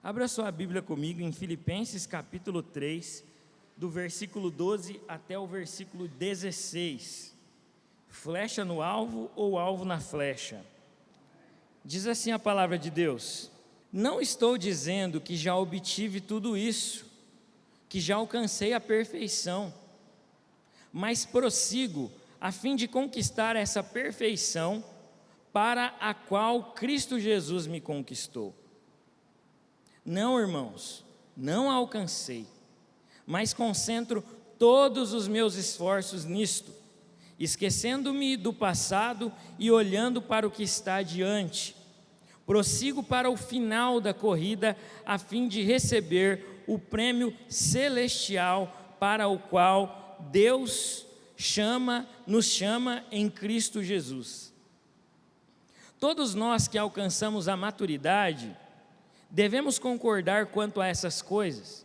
Abra sua Bíblia comigo em Filipenses capítulo 3, do versículo 12 até o versículo 16. Flecha no alvo ou alvo na flecha? Diz assim a palavra de Deus: não estou dizendo que já obtive tudo isso, que já alcancei a perfeição, mas prossigo a fim de conquistar essa perfeição para a qual Cristo Jesus me conquistou. Não, irmãos, não alcancei, mas concentro todos os meus esforços nisto, esquecendo-me do passado e olhando para o que está adiante. Prossigo para o final da corrida, a fim de receber o prêmio celestial para o qual Deus nos chama em Cristo Jesus. Todos nós que alcançamos a maturidade, devemos concordar quanto a essas coisas.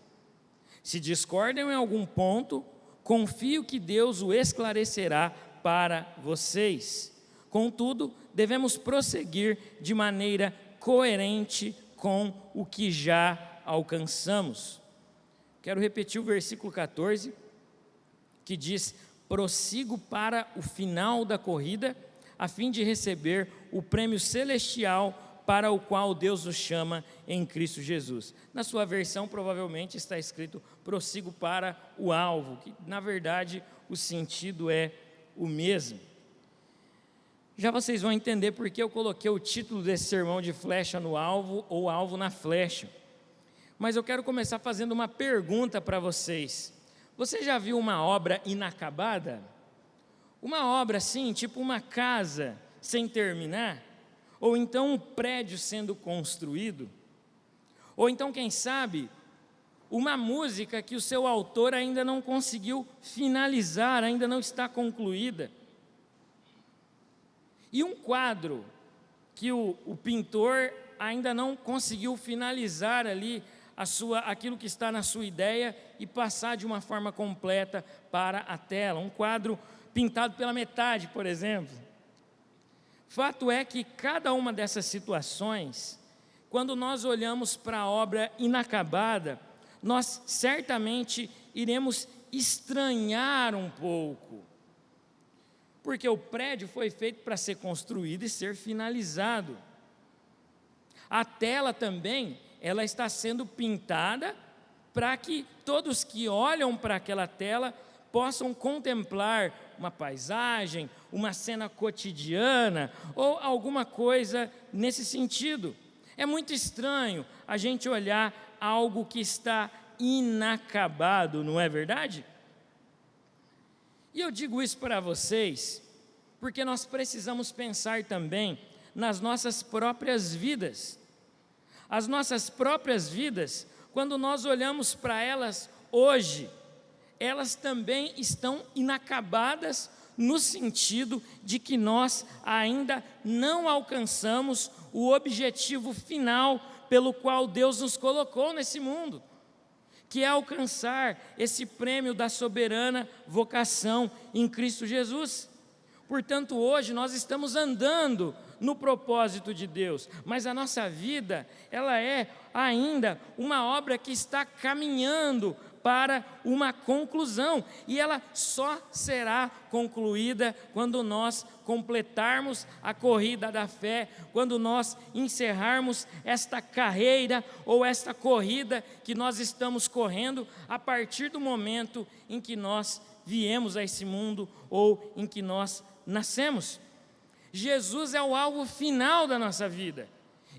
Se discordam em algum ponto, confio que Deus o esclarecerá para vocês. Contudo, devemos prosseguir de maneira coerente com o que já alcançamos. Quero repetir o versículo 14, que diz: prossigo para o final da corrida, a fim de receber o prêmio celestial para o qual Deus nos chama em Cristo Jesus. Na sua versão provavelmente está escrito: prossigo para o alvo, que na verdade o sentido é o mesmo. Já vocês vão entender porque eu coloquei o título desse sermão de flecha no alvo ou alvo na flecha. Mas eu quero começar fazendo uma pergunta para vocês. Você já viu uma obra inacabada? Uma obra assim, tipo uma casa sem terminar? Ou então um prédio sendo construído? Ou então, quem sabe, uma música que o seu autor ainda não conseguiu finalizar, ainda não está concluída? E um quadro que o pintor ainda não conseguiu finalizar ali aquilo que está na sua ideia e passar de uma forma completa para a tela. Um quadro pintado pela metade, por exemplo. Fato é que cada uma dessas situações, quando nós olhamos para a obra inacabada, nós certamente iremos estranhar um pouco, porque o prédio foi feito para ser construído e ser finalizado. A tela também, ela está sendo pintada para que todos que olham para aquela tela possam contemplar uma paisagem, uma cena cotidiana ou alguma coisa nesse sentido. É muito estranho a gente olhar algo que está inacabado, não é verdade? E eu digo isso para vocês porque nós precisamos pensar também nas nossas próprias vidas. As nossas próprias vidas, quando nós olhamos para elas hoje, elas também estão inacabadas no sentido de que nós ainda não alcançamos o objetivo final pelo qual Deus nos colocou nesse mundo, que é alcançar esse prêmio da soberana vocação em Cristo Jesus. Portanto, hoje nós estamos andando no propósito de Deus, mas a nossa vida, ela é ainda uma obra que está caminhando para uma conclusão, e ela só será concluída quando nós completarmos a corrida da fé, quando nós encerrarmos esta carreira ou esta corrida que nós estamos correndo a partir do momento em que nós viemos a esse mundo ou em que nós nascemos. Jesus é o alvo final da nossa vida,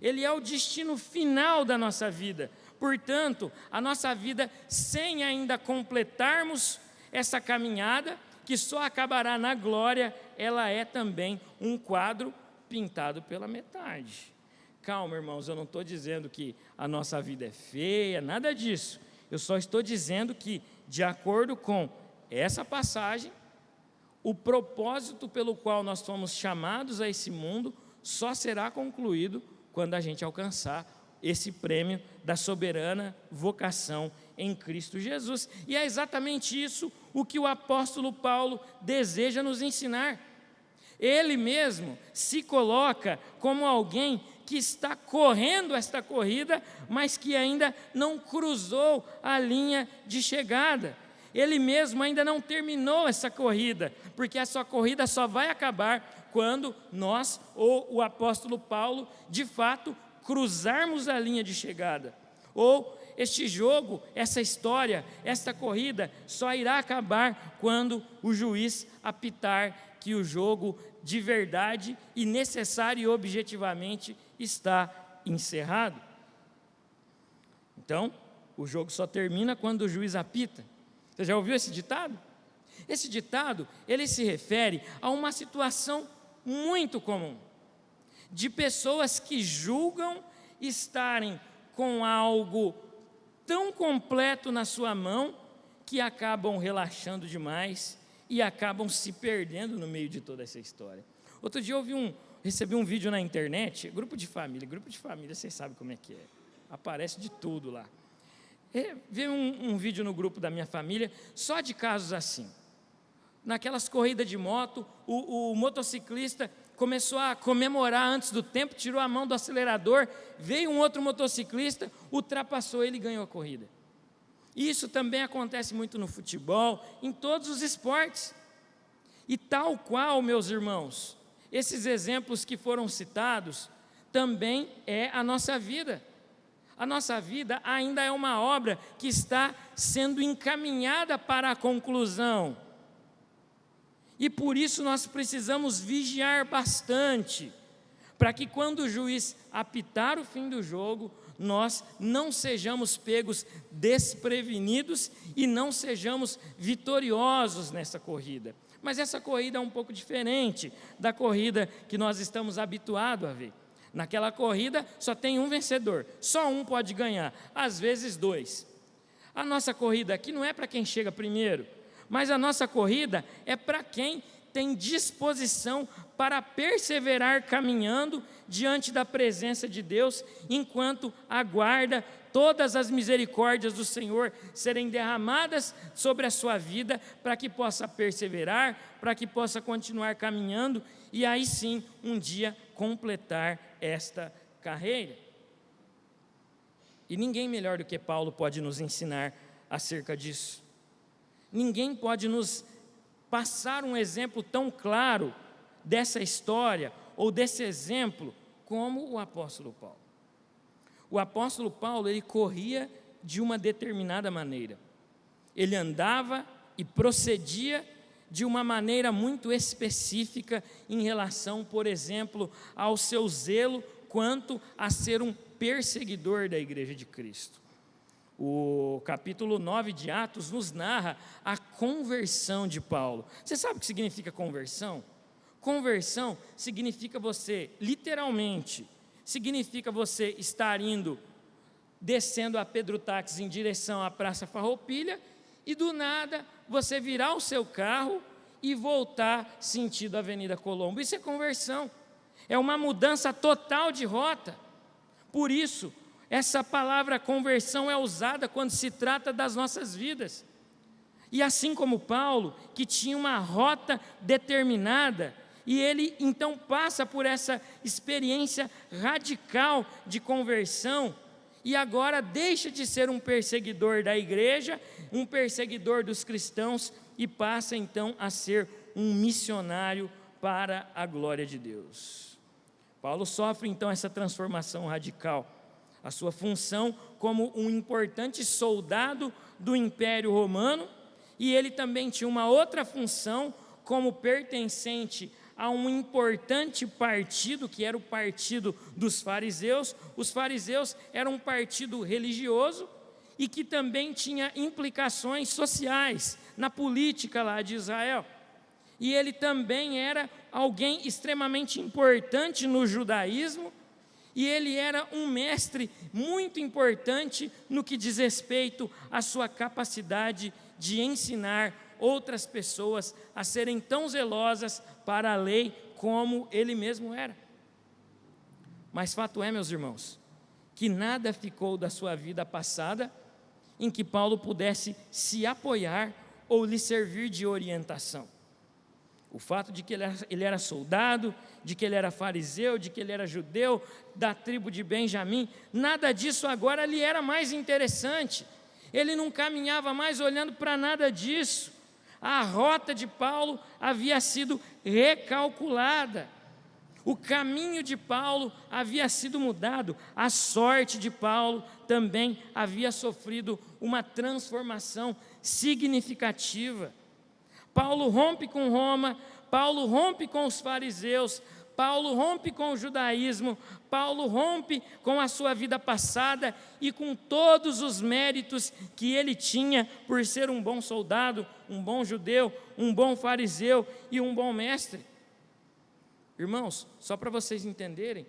Ele é o destino final da nossa vida. Portanto, a nossa vida, sem ainda completarmos essa caminhada, que só acabará na glória, ela é também um quadro pintado pela metade. Calma, irmãos, eu não estou dizendo que a nossa vida é feia, nada disso. Eu só estou dizendo que, de acordo com essa passagem, o propósito pelo qual nós fomos chamados a esse mundo só será concluído quando a gente alcançar esse prêmio da soberana vocação em Cristo Jesus. E é exatamente isso o que o apóstolo Paulo deseja nos ensinar. Ele mesmo se coloca como alguém que está correndo esta corrida, mas que ainda não cruzou a linha de chegada. Ele mesmo ainda não terminou essa corrida, porque essa corrida só vai acabar quando nós, ou o apóstolo Paulo, de fato, cruzarmos a linha de chegada. Ou este jogo, essa história, esta corrida, só irá acabar quando o juiz apitar que o jogo de verdade e necessário e objetivamente está encerrado. Então, o jogo só termina quando o juiz apita. Você já ouviu esse ditado? Esse ditado, ele se refere a uma situação muito comum, de pessoas que julgam estarem com algo tão completo na sua mão, que acabam relaxando demais e acabam se perdendo no meio de toda essa história. Outro dia recebi um vídeo na internet, grupo de família, vocês sabem como é que é, aparece de tudo lá. Vi um vídeo no grupo da minha família, só de casos assim. Naquelas corridas de moto, o motociclista começou a comemorar antes do tempo, tirou a mão do acelerador, veio um outro motociclista, ultrapassou ele e ganhou a corrida. Isso também acontece muito no futebol, em todos os esportes. E tal qual, meus irmãos, esses exemplos que foram citados, também é a nossa vida. A nossa vida ainda é uma obra que está sendo encaminhada para a conclusão. E por isso nós precisamos vigiar bastante, para que quando o juiz apitar o fim do jogo, nós não sejamos pegos desprevenidos e não sejamos vitoriosos nessa corrida. Mas essa corrida é um pouco diferente da corrida que nós estamos habituados a ver. Naquela corrida só tem um vencedor, só um pode ganhar, às vezes dois. A nossa corrida aqui não é para quem chega primeiro, mas a nossa corrida é para quem tem disposição para perseverar caminhando diante da presença de Deus, enquanto aguarda todas as misericórdias do Senhor serem derramadas sobre a sua vida, para que possa perseverar, para que possa continuar caminhando, e aí sim, um dia, completar esta carreira. E ninguém melhor do que Paulo pode nos ensinar acerca disso. Ninguém pode nos passar um exemplo tão claro dessa história, ou desse exemplo, como o apóstolo Paulo. O apóstolo Paulo, ele corria de uma determinada maneira. Ele andava e procedia de uma maneira muito específica em relação, por exemplo, ao seu zelo quanto a ser um perseguidor da igreja de Cristo. O capítulo 9 de Atos nos narra a conversão de Paulo. Você sabe o que significa conversão? Conversão significa você, literalmente, significa você estar descendo a Pedro Táxi em direção à Praça Farroupilha, e do nada você virar o seu carro e voltar sentido Avenida Colombo. Isso é conversão, é uma mudança total de rota. Por isso, essa palavra conversão é usada quando se trata das nossas vidas. E assim como Paulo, que tinha uma rota determinada, e ele então passa por essa experiência radical de conversão, e agora deixa de ser um perseguidor da igreja, um perseguidor dos cristãos, e passa então a ser um missionário para a glória de Deus. Paulo sofre então essa transformação radical. A sua função como um importante soldado do Império Romano, e ele também tinha uma outra função como pertencente a um importante partido, que era o partido dos fariseus. Os fariseus eram um partido religioso e que também tinha implicações sociais na política lá de Israel. E ele também era alguém extremamente importante no judaísmo, e ele era um mestre muito importante no que diz respeito à sua capacidade de ensinar outras pessoas a serem tão zelosas para a lei como ele mesmo era. Mas fato é, meus irmãos, que nada ficou da sua vida passada em que Paulo pudesse se apoiar ou lhe servir de orientação. O fato de que ele era soldado, de que ele era fariseu, de que ele era judeu, da tribo de Benjamim, nada disso agora lhe era mais interessante. Ele não caminhava mais olhando para nada disso. A rota de Paulo havia sido recalculada. O caminho de Paulo havia sido mudado. A sorte de Paulo também havia sofrido uma transformação significativa. Paulo rompe com Roma, Paulo rompe com os fariseus, Paulo rompe com o judaísmo, Paulo rompe com a sua vida passada e com todos os méritos que ele tinha por ser um bom soldado, um bom judeu, um bom fariseu e um bom mestre. Irmãos, só para vocês entenderem,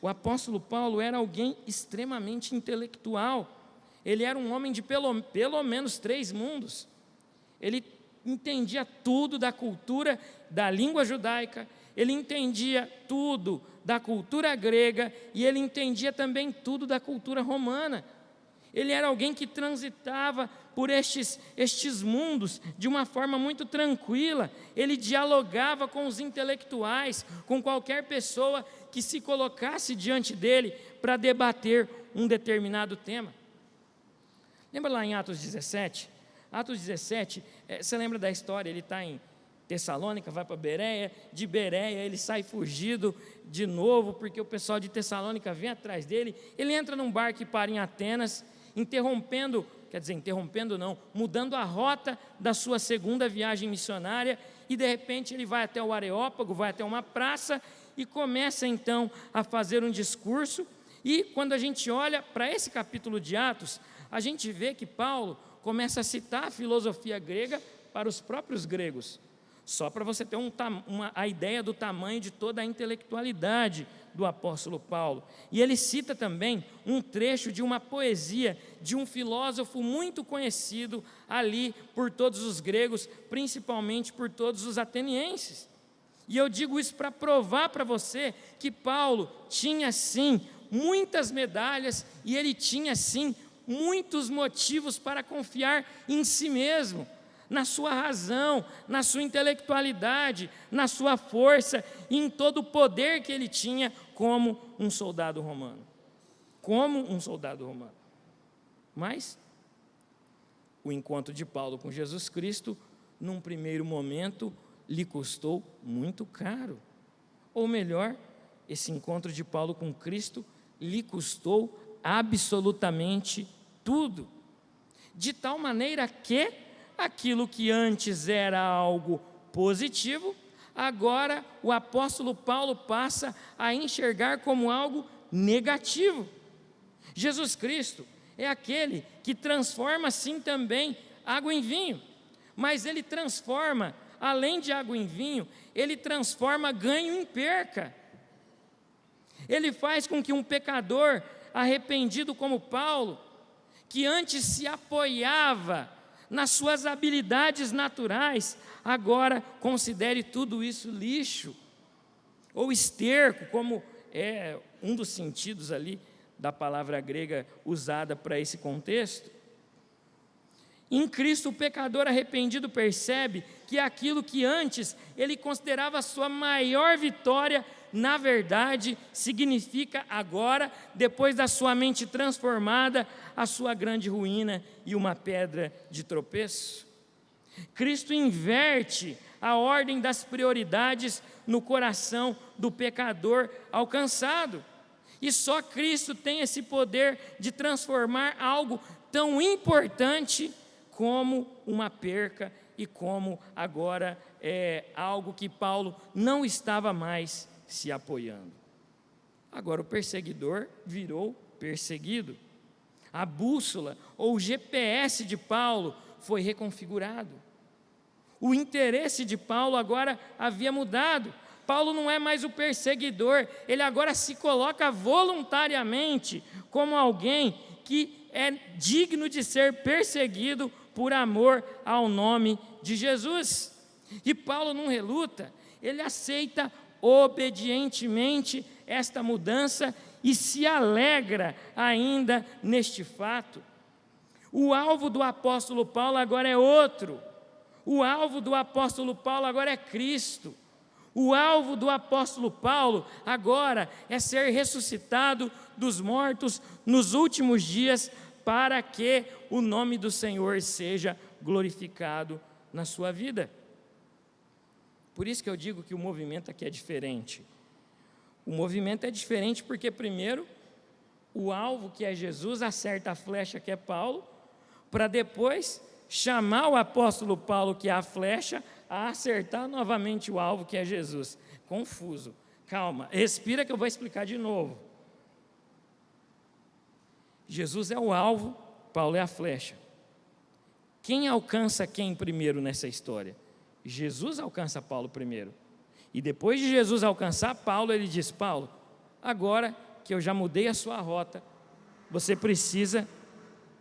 o apóstolo Paulo era alguém extremamente intelectual. Ele era um homem de pelo menos 3 mundos. Ele entendia tudo da cultura da língua judaica, ele entendia tudo da cultura grega e ele entendia também tudo da cultura romana. Ele era alguém que transitava por estes mundos de uma forma muito tranquila. Ele dialogava com os intelectuais, com qualquer pessoa que se colocasse diante dele para debater um determinado tema. Lembra lá em Atos 17? Atos 17, você lembra da história? Ele está em Tessalônica, vai para Bereia, de Bereia ele sai fugido de novo, porque o pessoal de Tessalônica vem atrás dele. Ele entra num barco e para em Atenas, mudando a rota da sua segunda viagem missionária, e de repente ele vai até o Areópago, vai até uma praça e começa então a fazer um discurso. E quando a gente olha para esse capítulo de Atos, a gente vê que Paulo começa a citar a filosofia grega para os próprios gregos, só para você ter a ideia do tamanho de toda a intelectualidade do apóstolo Paulo. E ele cita também um trecho de uma poesia de um filósofo muito conhecido ali por todos os gregos, principalmente por todos os atenienses. E eu digo isso para provar para você que Paulo tinha sim muitas medalhas e ele tinha sim muitos motivos para confiar em si mesmo, na sua razão, na sua intelectualidade, na sua força e em todo o poder que ele tinha como um soldado romano. Mas o encontro de Paulo com Jesus Cristo, num primeiro momento, lhe custou muito caro. Ou melhor, esse encontro de Paulo com Cristo lhe custou absolutamente tudo, de tal maneira que aquilo que antes era algo positivo, agora o apóstolo Paulo passa a enxergar como algo negativo. Jesus Cristo é aquele que transforma sim também água em vinho, mas ele transforma, além de água em vinho, ele transforma ganho em perca. Ele faz com que um pecador arrependido como Paulo, que antes se apoiava nas suas habilidades naturais, agora considere tudo isso lixo, ou esterco, como é um dos sentidos ali da palavra grega usada para esse contexto. Em Cristo, o pecador arrependido percebe que aquilo que antes ele considerava a sua maior vitória, na verdade, significa agora, depois da sua mente transformada, a sua grande ruína e uma pedra de tropeço. Cristo inverte a ordem das prioridades no coração do pecador alcançado. E só Cristo tem esse poder de transformar algo tão importante como uma perca e como agora é algo que Paulo não estava mais se apoiando. Agora o perseguidor virou perseguido. A bússola ou o GPS de Paulo foi reconfigurado. O interesse de Paulo agora havia mudado. Paulo não é mais o perseguidor, ele agora se coloca voluntariamente como alguém que é digno de ser perseguido por amor ao nome de Jesus. E Paulo não reluta, ele aceita obedientemente esta mudança e se alegra ainda neste fato. O alvo do apóstolo Paulo agora é outro. O alvo do apóstolo Paulo agora é Cristo. O alvo do apóstolo Paulo agora é ser ressuscitado dos mortos nos últimos dias, para que o nome do Senhor seja glorificado na sua vida. Por isso que eu digo que o movimento aqui é diferente. O movimento é diferente porque, primeiro, o alvo, que é Jesus, acerta a flecha, que é Paulo, para depois chamar o apóstolo Paulo, que é a flecha, a acertar novamente o alvo, que é Jesus. Confuso. Calma, respira que eu vou explicar de novo. Jesus é o alvo, Paulo é a flecha. Quem alcança quem primeiro nessa história? Jesus alcança Paulo primeiro. E depois de Jesus alcançar Paulo, ele diz: Paulo, agora que eu já mudei a sua rota, você precisa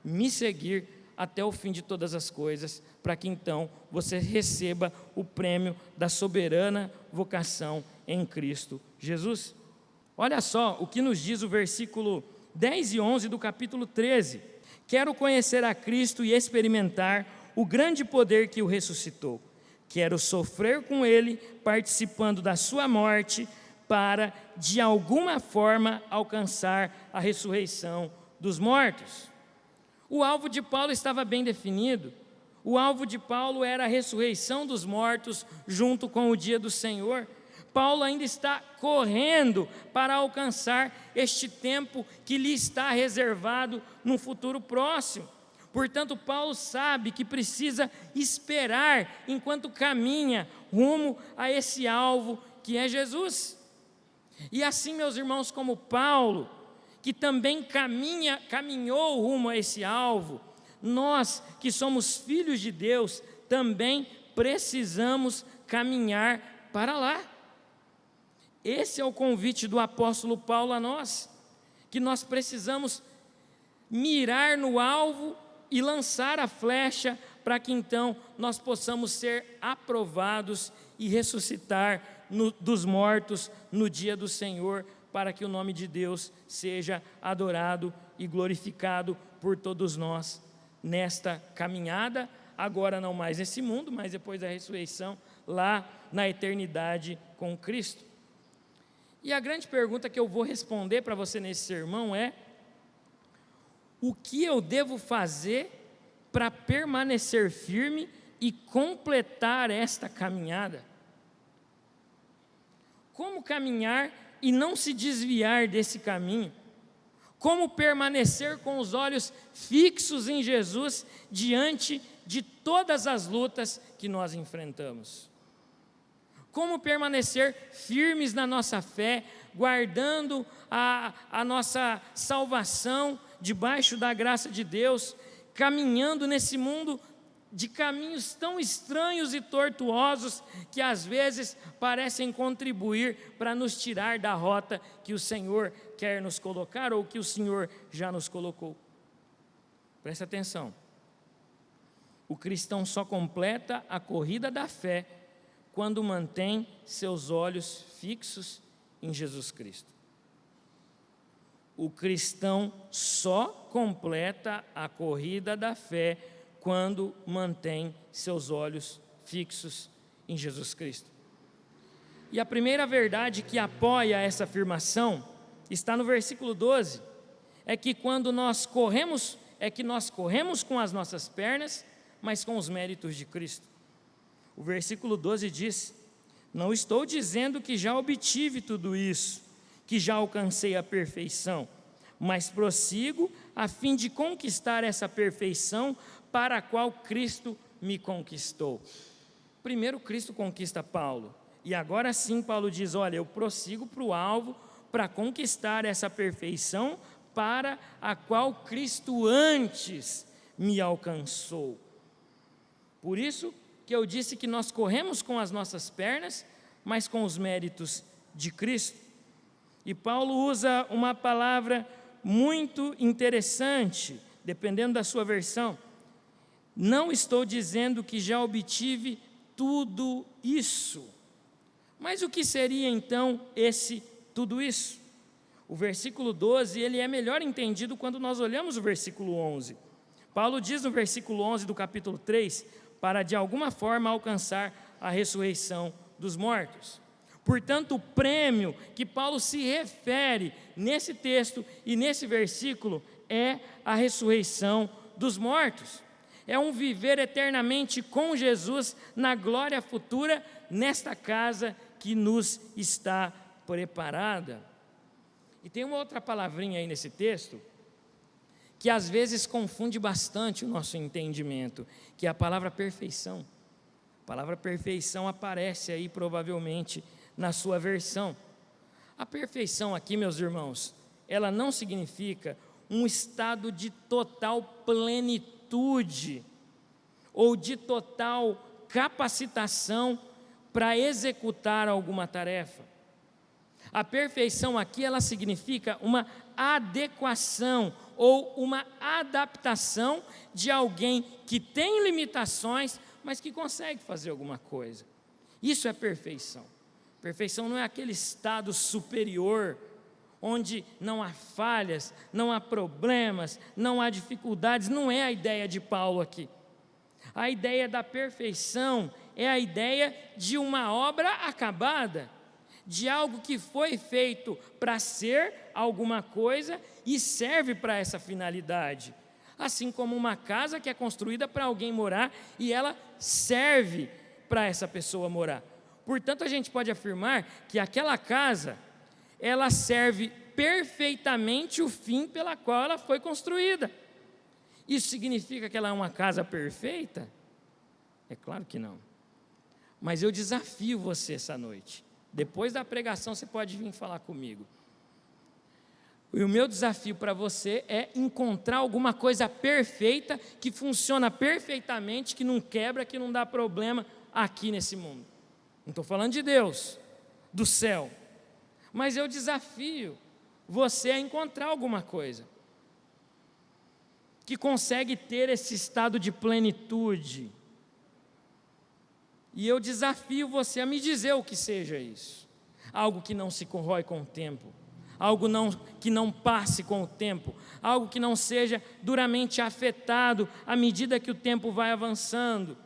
me seguir até o fim de todas as coisas, para que então você receba o prêmio da soberana vocação em Cristo Jesus. Olha só o que nos diz o versículo 10 e 11 do capítulo 13. Quero conhecer a Cristo e experimentar o grande poder que o ressuscitou. Quero sofrer com ele, participando da sua morte, para, de alguma forma, alcançar a ressurreição dos mortos. O alvo de Paulo estava bem definido. O alvo de Paulo era a ressurreição dos mortos, junto com o dia do Senhor. Paulo ainda está correndo para alcançar este tempo que lhe está reservado no futuro próximo. Portanto, Paulo sabe que precisa esperar enquanto caminha rumo a esse alvo que é Jesus. E assim, meus irmãos, como Paulo, que também caminhou rumo a esse alvo, nós que somos filhos de Deus também precisamos caminhar para lá. Esse é o convite do apóstolo Paulo a nós, que nós precisamos mirar no alvo e lançar a flecha, para que então nós possamos ser aprovados e ressuscitar dos mortos no dia do Senhor, para que o nome de Deus seja adorado e glorificado por todos nós nesta caminhada, agora não mais nesse mundo, mas depois da ressurreição, lá na eternidade com Cristo. E a grande pergunta que eu vou responder para você nesse sermão é: o que eu devo fazer para permanecer firme e completar esta caminhada? Como caminhar e não se desviar desse caminho? Como permanecer com os olhos fixos em Jesus diante de todas as lutas que nós enfrentamos? Como permanecer firmes na nossa fé, guardando a nossa salvação debaixo da graça de Deus, caminhando nesse mundo de caminhos tão estranhos e tortuosos que às vezes parecem contribuir para nos tirar da rota que o Senhor quer nos colocar ou que o Senhor já nos colocou. Presta atenção. O cristão só completa a corrida da fé quando mantém seus olhos fixos em Jesus Cristo. O cristão só completa a corrida da fé quando mantém seus olhos fixos em Jesus Cristo. E a primeira verdade que apoia essa afirmação está no versículo 12, é que nós corremos com as nossas pernas, mas com os méritos de Cristo. O versículo 12 diz: não estou dizendo que já obtive tudo isso, que já alcancei a perfeição, mas prossigo a fim de conquistar essa perfeição para a qual Cristo me conquistou. Primeiro Cristo conquista Paulo, e agora sim Paulo diz: olha, eu prossigo para o alvo, para conquistar essa perfeição para a qual Cristo antes me alcançou. Por isso que eu disse que nós corremos com as nossas pernas, mas com os méritos de Cristo. E Paulo usa uma palavra muito interessante, dependendo da sua versão. Não estou dizendo que já obtive tudo isso. Mas o que seria então esse tudo isso? O versículo 12, ele é melhor entendido quando nós olhamos o versículo 11. Paulo diz no versículo 11 do capítulo 3: para de alguma forma alcançar a ressurreição dos mortos. Portanto, o prêmio que Paulo se refere nesse texto e nesse versículo é a ressurreição dos mortos. É um viver eternamente com Jesus na glória futura, nesta casa que nos está preparada. E tem uma outra palavrinha aí nesse texto, que às vezes confunde bastante o nosso entendimento, que é a palavra perfeição. A palavra perfeição aparece aí provavelmente na sua versão. A perfeição aqui, meus irmãos, ela não significa um estado de total plenitude ou de total capacitação para executar alguma tarefa. A perfeição aqui, ela significa uma adequação ou uma adaptação de alguém que tem limitações, mas que consegue fazer alguma coisa. Isso é perfeição. Perfeição não é aquele estado superior, onde não há falhas, não há problemas, não há dificuldades. Não é a ideia de Paulo aqui. A ideia da perfeição é a ideia de uma obra acabada, de algo que foi feito para ser alguma coisa e serve para essa finalidade. Assim como uma casa que é construída para alguém morar e ela serve para essa pessoa morar. Portanto, a gente pode afirmar que aquela casa, ela serve perfeitamente o fim pela qual ela foi construída. Isso significa que ela é uma casa perfeita? É claro que não. Mas eu desafio você essa noite. Depois da pregação você pode vir falar comigo. E o meu desafio para você é encontrar alguma coisa perfeita, que funciona perfeitamente, que não quebra, que não dá problema aqui nesse mundo. Não estou falando de Deus, do céu. Mas eu desafio você a encontrar alguma coisa que consegue ter esse estado de plenitude. E eu desafio você a me dizer o que seja isso. Algo que não se corrói com o tempo, algo que não passe com o tempo, algo que não seja duramente afetado à medida que o tempo vai avançando.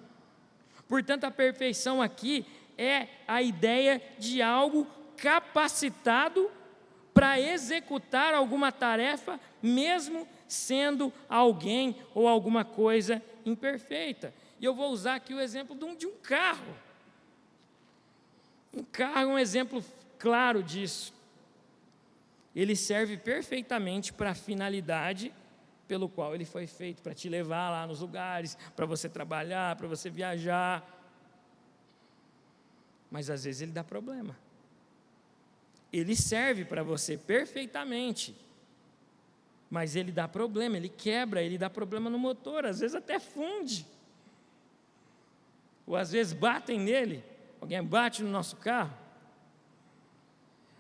Portanto, a perfeição aqui é a ideia de algo capacitado para executar alguma tarefa, mesmo sendo alguém ou alguma coisa imperfeita. E eu vou usar aqui o exemplo de um carro. Um carro é um exemplo claro disso. Ele serve perfeitamente para a finalidade pelo qual ele foi feito, para te levar lá nos lugares, para você trabalhar, para você viajar. Mas às vezes ele dá problema. Ele serve para você perfeitamente, mas ele dá problema, ele quebra, ele dá problema no motor, às vezes até funde. Ou às vezes batem nele, alguém bate no nosso carro.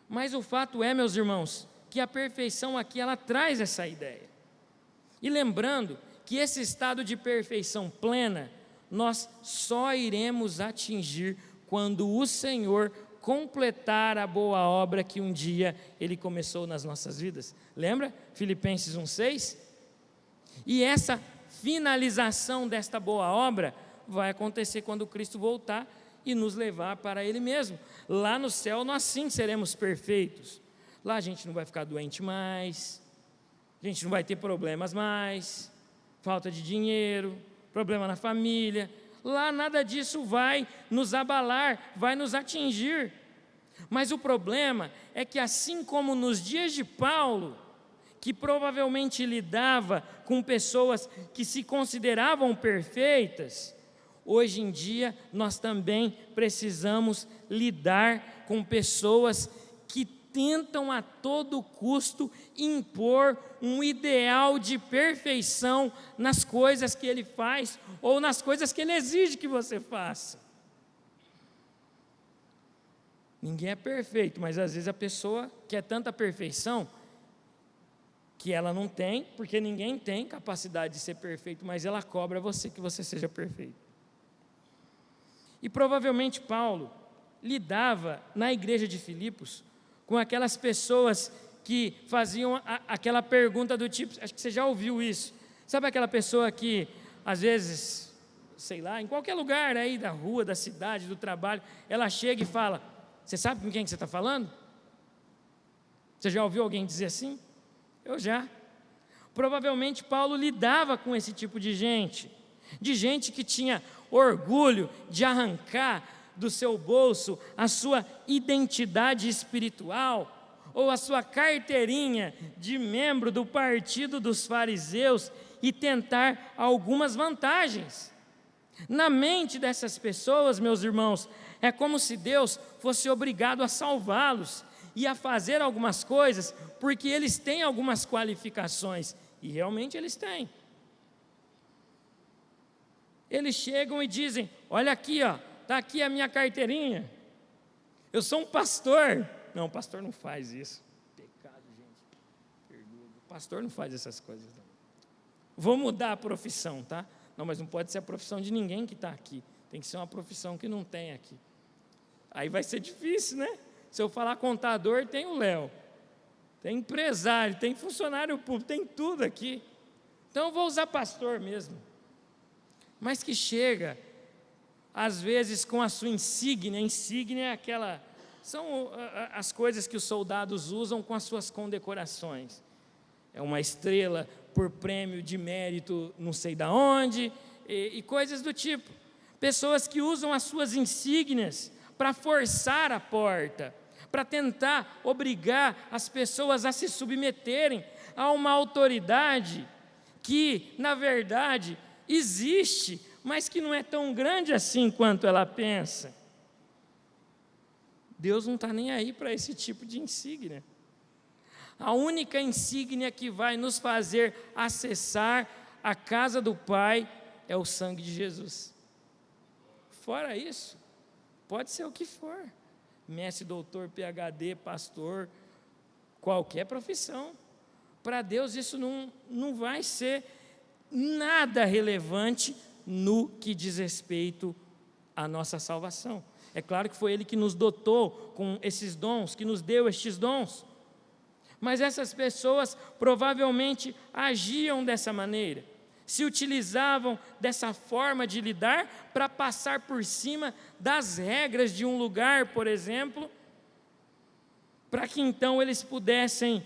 Mas o fato é, meus irmãos, que a perfeição aqui, ela traz essa ideia. E lembrando que esse estado de perfeição plena, nós só iremos atingir quando o Senhor completar a boa obra que um dia Ele começou nas nossas vidas. Lembra? Filipenses 1,6? E essa finalização desta boa obra vai acontecer quando Cristo voltar e nos levar para Ele mesmo. Lá no céu nós sim seremos perfeitos. Lá a gente não vai ficar doente mais, a gente não vai ter problemas mais, falta de dinheiro, problema na família. Lá nada disso vai nos abalar, vai nos atingir. Mas o problema é que, assim como nos dias de Paulo, que provavelmente lidava com pessoas que se consideravam perfeitas, hoje em dia nós também precisamos lidar com pessoas que tentam a todo custo impor um ideal de perfeição nas coisas que ele faz ou nas coisas que ele exige que você faça. Ninguém é perfeito, mas às vezes a pessoa quer tanta perfeição que ela não tem, porque ninguém tem capacidade de ser perfeito, mas ela cobra você que você seja perfeito. E provavelmente Paulo lidava na igreja de Filipos com aquelas pessoas que faziam aquela pergunta do tipo, acho que você já ouviu isso, sabe aquela pessoa que às vezes sei lá, em qualquer lugar aí da rua, da cidade, do trabalho, ela chega e fala: você sabe com quem que você está falando? Você já ouviu alguém dizer assim? Eu já. Provavelmente Paulo lidava com esse tipo de gente que tinha orgulho de arrancar do seu bolso a sua identidade espiritual, ou a sua carteirinha de membro do partido dos fariseus e tentar algumas vantagens. Na mente dessas pessoas, meus irmãos, é como se Deus fosse obrigado a salvá-los e a fazer algumas coisas, porque eles têm algumas qualificações, e realmente eles têm. Eles chegam e dizem: olha aqui, ó, está aqui a minha carteirinha, eu sou um pastor. Não, o pastor não faz isso. Pecado, gente. Perdoa. O pastor não faz essas coisas, não. Vou mudar a profissão, tá? Não, mas não pode ser a profissão de ninguém que está aqui. Tem que ser uma profissão que não tem aqui. Aí vai ser difícil, né? Se eu falar contador, tem o Léo. Tem empresário, tem funcionário público, tem tudo aqui. Então eu vou usar pastor mesmo. Mas que chega, às vezes, com a sua insígnia. Insígnia é aquela... São as coisas que os soldados usam com as suas condecorações. É uma estrela por prêmio de mérito não sei da onde, e coisas do tipo. Pessoas que usam as suas insígnias para forçar a porta, para tentar obrigar as pessoas a se submeterem a uma autoridade que, na verdade, existe, mas que não é tão grande assim quanto ela pensa. Deus não está nem aí para esse tipo de insígnia. A única insígnia que vai nos fazer acessar a casa do Pai é o sangue de Jesus. Fora isso, pode ser o que for. Mestre, doutor, PhD, pastor, qualquer profissão. Para Deus isso não vai ser nada relevante no que diz respeito à nossa salvação. É claro que foi Ele que nos dotou com esses dons, que nos deu estes dons. Mas essas pessoas provavelmente agiam dessa maneira, se utilizavam dessa forma de lidar para passar por cima das regras de um lugar, por exemplo, para que então eles pudessem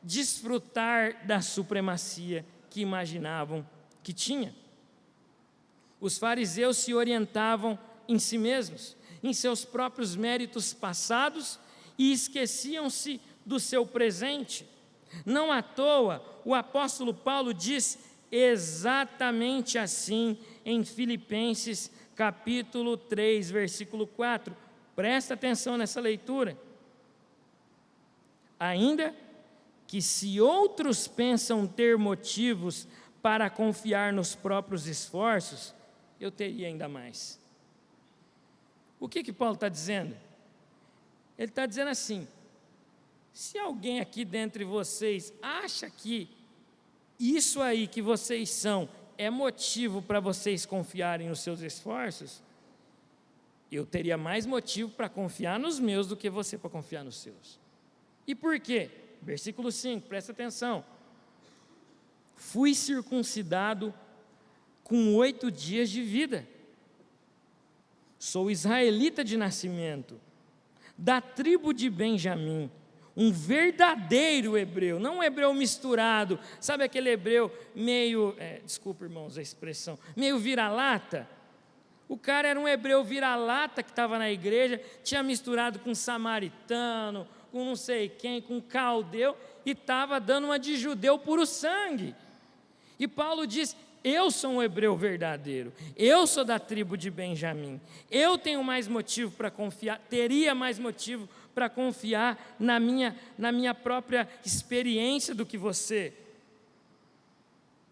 desfrutar da supremacia que imaginavam que tinha. Os fariseus se orientavam em si mesmos, em seus próprios méritos passados, e esqueciam-se do seu presente. Não à toa, o apóstolo Paulo diz exatamente assim em Filipenses capítulo 3, versículo 4. Presta atenção nessa leitura. Ainda que se outros pensam ter motivos para confiar nos próprios esforços, eu teria ainda mais. O que Paulo está dizendo? Ele está dizendo assim: se alguém aqui dentre vocês acha que isso aí que vocês são é motivo para vocês confiarem nos seus esforços, eu teria mais motivo para confiar nos meus do que você para confiar nos seus. E por quê? Versículo 5, presta atenção. Fui circuncidado com 8 dias de vida. Sou israelita de nascimento, da tribo de Benjamim, um verdadeiro hebreu, não um hebreu misturado, sabe aquele hebreu meio, desculpa irmãos a expressão, meio vira-lata? O cara era um hebreu vira-lata que estava na igreja, tinha misturado com samaritano, com não sei quem, com caldeu, e estava dando uma de judeu puro sangue. E Paulo diz: eu sou um hebreu verdadeiro, eu sou da tribo de Benjamim, eu tenho mais motivo para confiar, teria mais motivo para confiar na minha própria experiência do que você.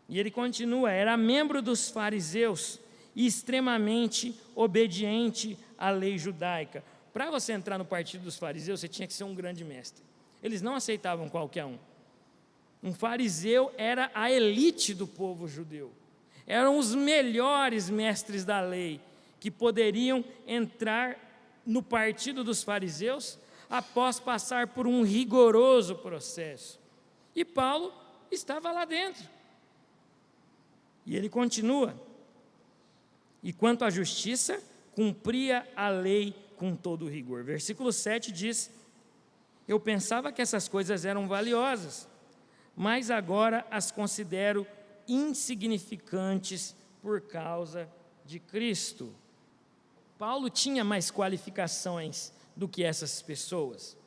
E ele continua: era membro dos fariseus e extremamente obediente à lei judaica. Para você entrar no partido dos fariseus, você tinha que ser um grande mestre. Eles não aceitavam qualquer um. Um fariseu era a elite do povo judeu. Eram os melhores mestres da lei que poderiam entrar no partido dos fariseus após passar por um rigoroso processo. E Paulo estava lá dentro. E ele continua: E quanto à justiça, cumpria a lei com todo o rigor. Versículo 7 diz: eu pensava que essas coisas eram valiosas, mas agora as considero insignificantes por causa de Cristo. Paulo tinha mais qualificações do que essas pessoas.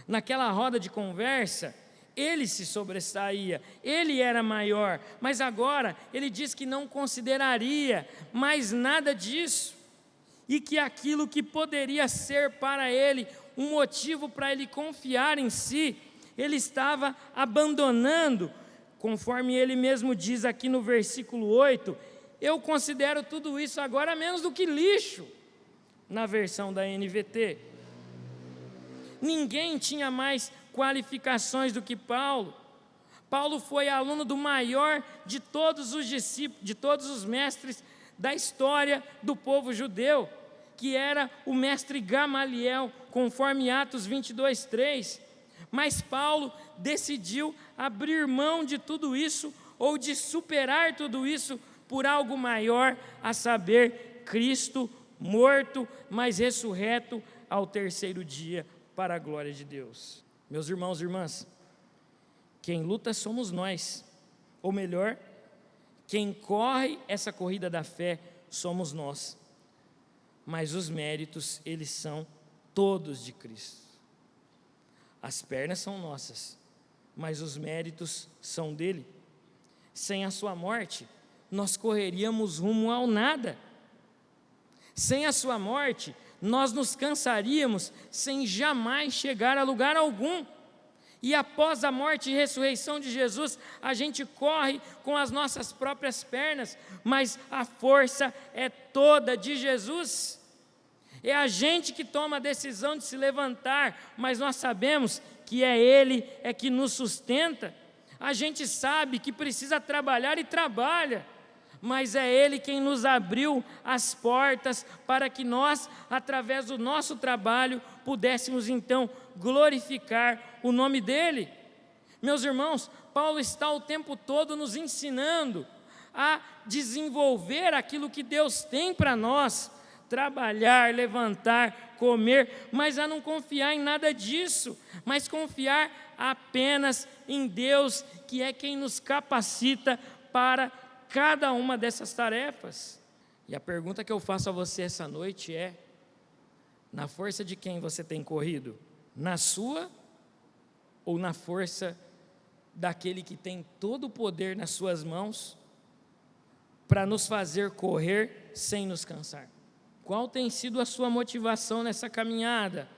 Naquela roda de conversa, ele se sobressaía, ele era maior, mas agora ele diz que não consideraria mais nada disso, e que aquilo que poderia ser para ele um motivo para ele confiar em si, ele estava abandonando, conforme ele mesmo diz aqui no versículo 8, eu considero tudo isso agora menos do que lixo, na versão da NVT. Ninguém tinha mais qualificações do que Paulo. Paulo foi aluno do maior de todos os discípulos, de todos os mestres da história do povo judeu, que era o mestre Gamaliel, conforme Atos 22:3. Mas Paulo decidiu abrir mão de tudo isso, ou de superar tudo isso, por algo maior, a saber, Cristo morto, mas ressurreto ao terceiro dia, para a glória de Deus. Meus irmãos e irmãs, quem luta somos nós, ou melhor, quem corre essa corrida da fé somos nós, mas os méritos, eles são todos de Cristo. As pernas são nossas, mas os méritos são dele. Sem a sua morte, nós correríamos rumo ao nada. Sem a sua morte, nós nos cansaríamos sem jamais chegar a lugar algum. E após a morte e ressurreição de Jesus, a gente corre com as nossas próprias pernas, mas a força é toda de Jesus. É a gente que toma a decisão de se levantar, mas nós sabemos que é Ele que nos sustenta. A gente sabe que precisa trabalhar e trabalha, mas é Ele quem nos abriu as portas para que nós, através do nosso trabalho, pudéssemos então glorificar o nome dEle. Meus irmãos, Paulo está o tempo todo nos ensinando a desenvolver aquilo que Deus tem para nós, trabalhar, levantar, comer, mas a não confiar em nada disso, mas confiar apenas em Deus, que é quem nos capacita para cada uma dessas tarefas. E a pergunta que eu faço a você essa noite é: na força de quem você tem corrido? Na sua ou na força daquele que tem todo o poder nas suas mãos para nos fazer correr sem nos cansar? Qual tem sido a sua motivação nessa caminhada?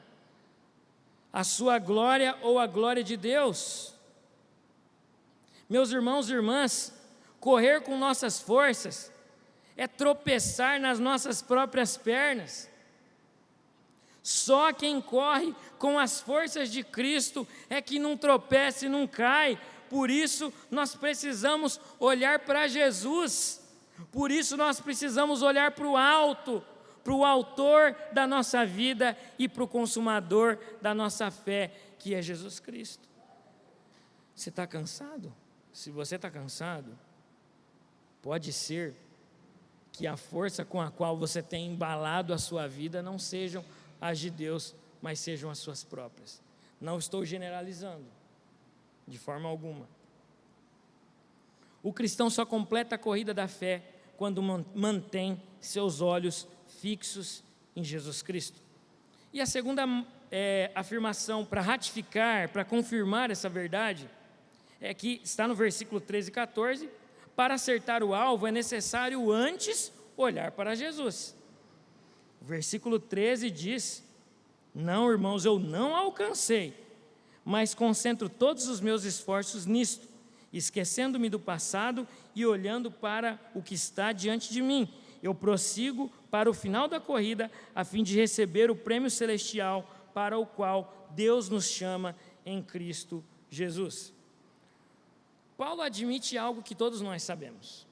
A sua glória ou a glória de Deus? Meus irmãos e irmãs, correr com nossas forças é tropeçar nas nossas próprias pernas. Só quem corre com as forças de Cristo é que não tropeça e não cai. Por isso nós precisamos olhar para Jesus. Por isso nós precisamos olhar para o alto, para o autor da nossa vida e para o consumador da nossa fé, que é Jesus Cristo. Você está cansado? Se você está cansado, pode ser que a força com a qual você tem embalado a sua vida não sejam as de Deus, mas sejam as suas próprias. Não estou generalizando, de forma alguma. O cristão só completa a corrida da fé quando mantém seus olhos fixos em Jesus Cristo. E a segunda afirmação para ratificar, para confirmar essa verdade, é que está no versículo 13 e 14, para acertar o alvo é necessário antes olhar para Jesus. O versículo 13 diz: não, irmãos, eu não alcancei, mas concentro todos os meus esforços nisto, esquecendo-me do passado e olhando para o que está diante de mim. Eu prossigo para o final da corrida, a fim de receber o prêmio celestial para o qual Deus nos chama em Cristo Jesus. Paulo admite algo que todos nós sabemos.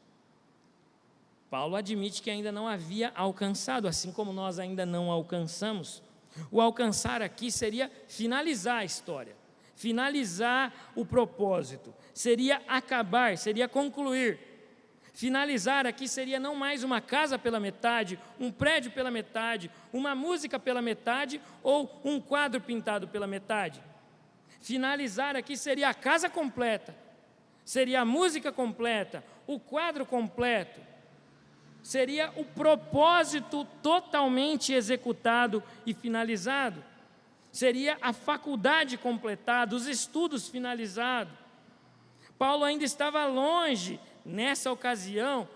Paulo admite que ainda não havia alcançado, assim como nós ainda não alcançamos. O alcançar aqui seria finalizar a história, finalizar o propósito, seria acabar, seria concluir. Finalizar aqui seria não mais uma casa pela metade, um prédio pela metade, uma música pela metade ou um quadro pintado pela metade. Finalizar aqui seria a casa completa, seria a música completa, o quadro completo, seria o propósito totalmente executado e finalizado, seria a faculdade completada, os estudos finalizados. Paulo ainda estava longe, nessa ocasião,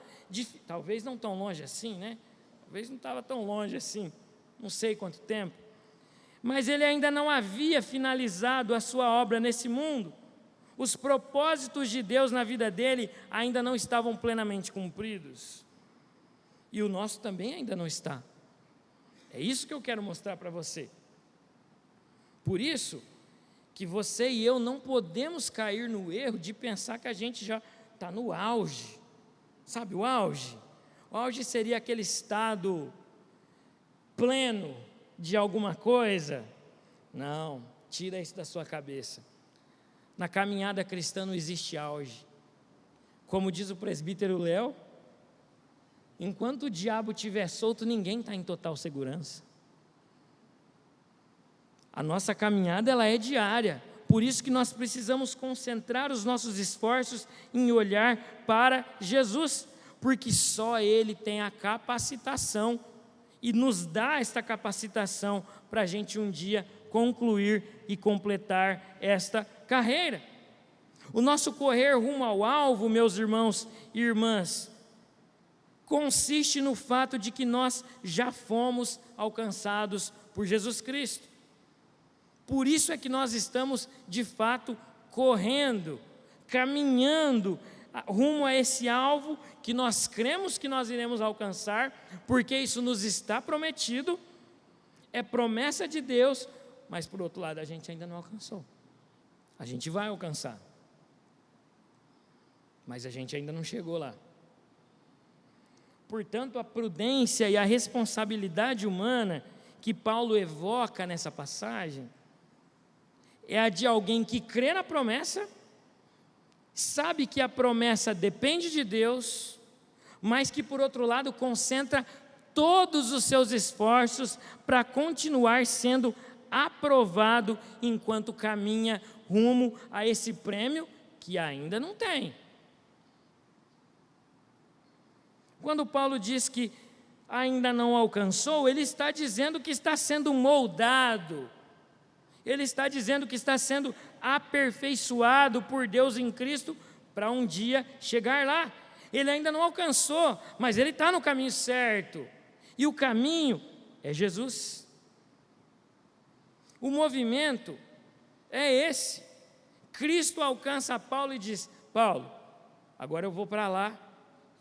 talvez não tão longe assim, né? Talvez não estava tão longe assim, não sei quanto tempo, mas ele ainda não havia finalizado a sua obra nesse mundo. Os propósitos de Deus na vida dele ainda não estavam plenamente cumpridos. E o nosso também ainda não está. É isso que eu quero mostrar para você. Por isso que você e eu não podemos cair no erro de pensar que a gente já está no auge. Sabe o auge? O auge seria aquele estado pleno de alguma coisa. Não, tira isso da sua cabeça. Na caminhada cristã não existe auge. Como diz o presbítero Léo, enquanto o diabo estiver solto, ninguém está em total segurança. A nossa caminhada ela é diária, por isso que nós precisamos concentrar os nossos esforços em olhar para Jesus, porque só Ele tem a capacitação e nos dá esta capacitação para a gente um dia concluir e completar esta carreira. O nosso correr rumo ao alvo, meus irmãos e irmãs, consiste no fato de que nós já fomos alcançados por Jesus Cristo. Por isso é que nós estamos, de fato, correndo, caminhando rumo a esse alvo que nós cremos que nós iremos alcançar, porque isso nos está prometido, é promessa de Deus, mas por outro lado a gente ainda não alcançou. A gente vai alcançar, mas a gente ainda não chegou lá. Portanto, a prudência e a responsabilidade humana que Paulo evoca nessa passagem é a de alguém que crê na promessa, sabe que a promessa depende de Deus, mas que, por outro lado, concentra todos os seus esforços para continuar sendo aprovado enquanto caminha rumo a esse prêmio que ainda não tem. Quando Paulo diz que ainda não alcançou, ele está dizendo que está sendo moldado, ele está dizendo que está sendo aperfeiçoado por Deus em Cristo para um dia chegar lá. Ele ainda não alcançou, mas ele está no caminho certo, e o caminho é Jesus. O movimento é esse. Cristo alcança Paulo e diz: Paulo, agora eu vou para lá,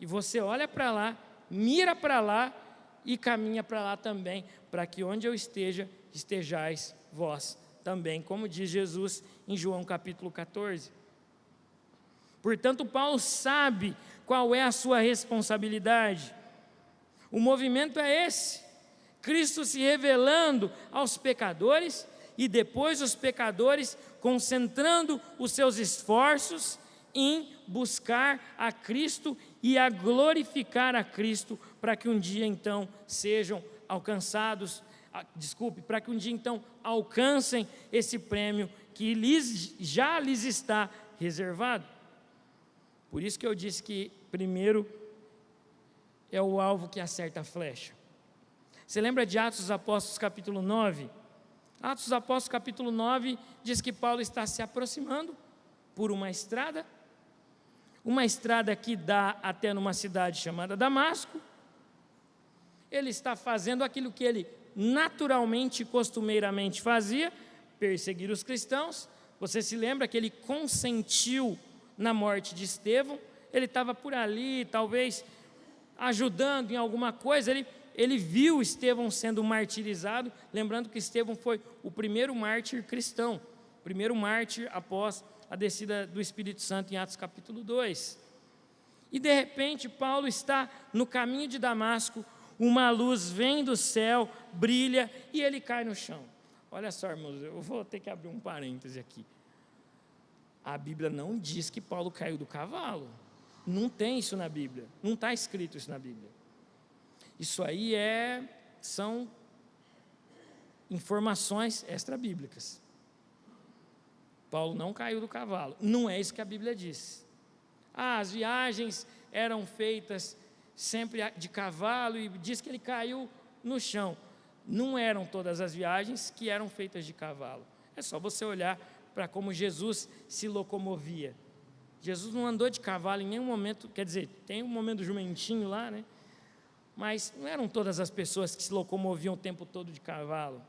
e você olha para lá, mira para lá e caminha para lá também, para que onde eu esteja, estejais vós também, como diz Jesus em João capítulo 14. Portanto, Paulo sabe qual é a sua responsabilidade. O movimento é esse: Cristo se revelando aos pecadores e depois os pecadores concentrando os seus esforços em buscar a Cristo e a glorificar a Cristo, para que um dia então sejam alcançados, para que um dia então alcancem esse prêmio que já lhes está reservado. Por isso que eu disse que primeiro é o alvo que acerta a flecha. Você lembra de Atos dos Apóstolos capítulo 9? Atos dos Apóstolos capítulo 9 diz que Paulo está se aproximando por uma estrada que dá até numa cidade chamada Damasco. Ele está fazendo aquilo que ele naturalmente e costumeiramente fazia, perseguir os cristãos. Você se lembra que ele consentiu na morte de Estevão? Ele estava por ali, talvez ajudando em alguma coisa, ele viu Estevão sendo martirizado, lembrando que Estevão foi o primeiro mártir cristão, o primeiro mártir após a descida do Espírito Santo em Atos capítulo 2. E de repente Paulo está no caminho de Damasco, uma luz vem do céu, brilha e ele cai no chão. Olha só, irmãos, eu vou ter que abrir um parêntese aqui. A Bíblia não diz que Paulo caiu do cavalo, Não tem isso na Bíblia, não está escrito isso na Bíblia. Isso aí são informações extra-bíblicas. Paulo não caiu do cavalo, não é isso que a Bíblia diz. As viagens eram feitas sempre de cavalo e diz que ele caiu no chão. Não eram todas as viagens que eram feitas de cavalo. É só você olhar para como Jesus se locomovia. Jesus não andou de cavalo em nenhum momento, quer dizer, tem um momento do jumentinho lá, né? Mas não eram todas as pessoas que se locomoviam o tempo todo de cavalo.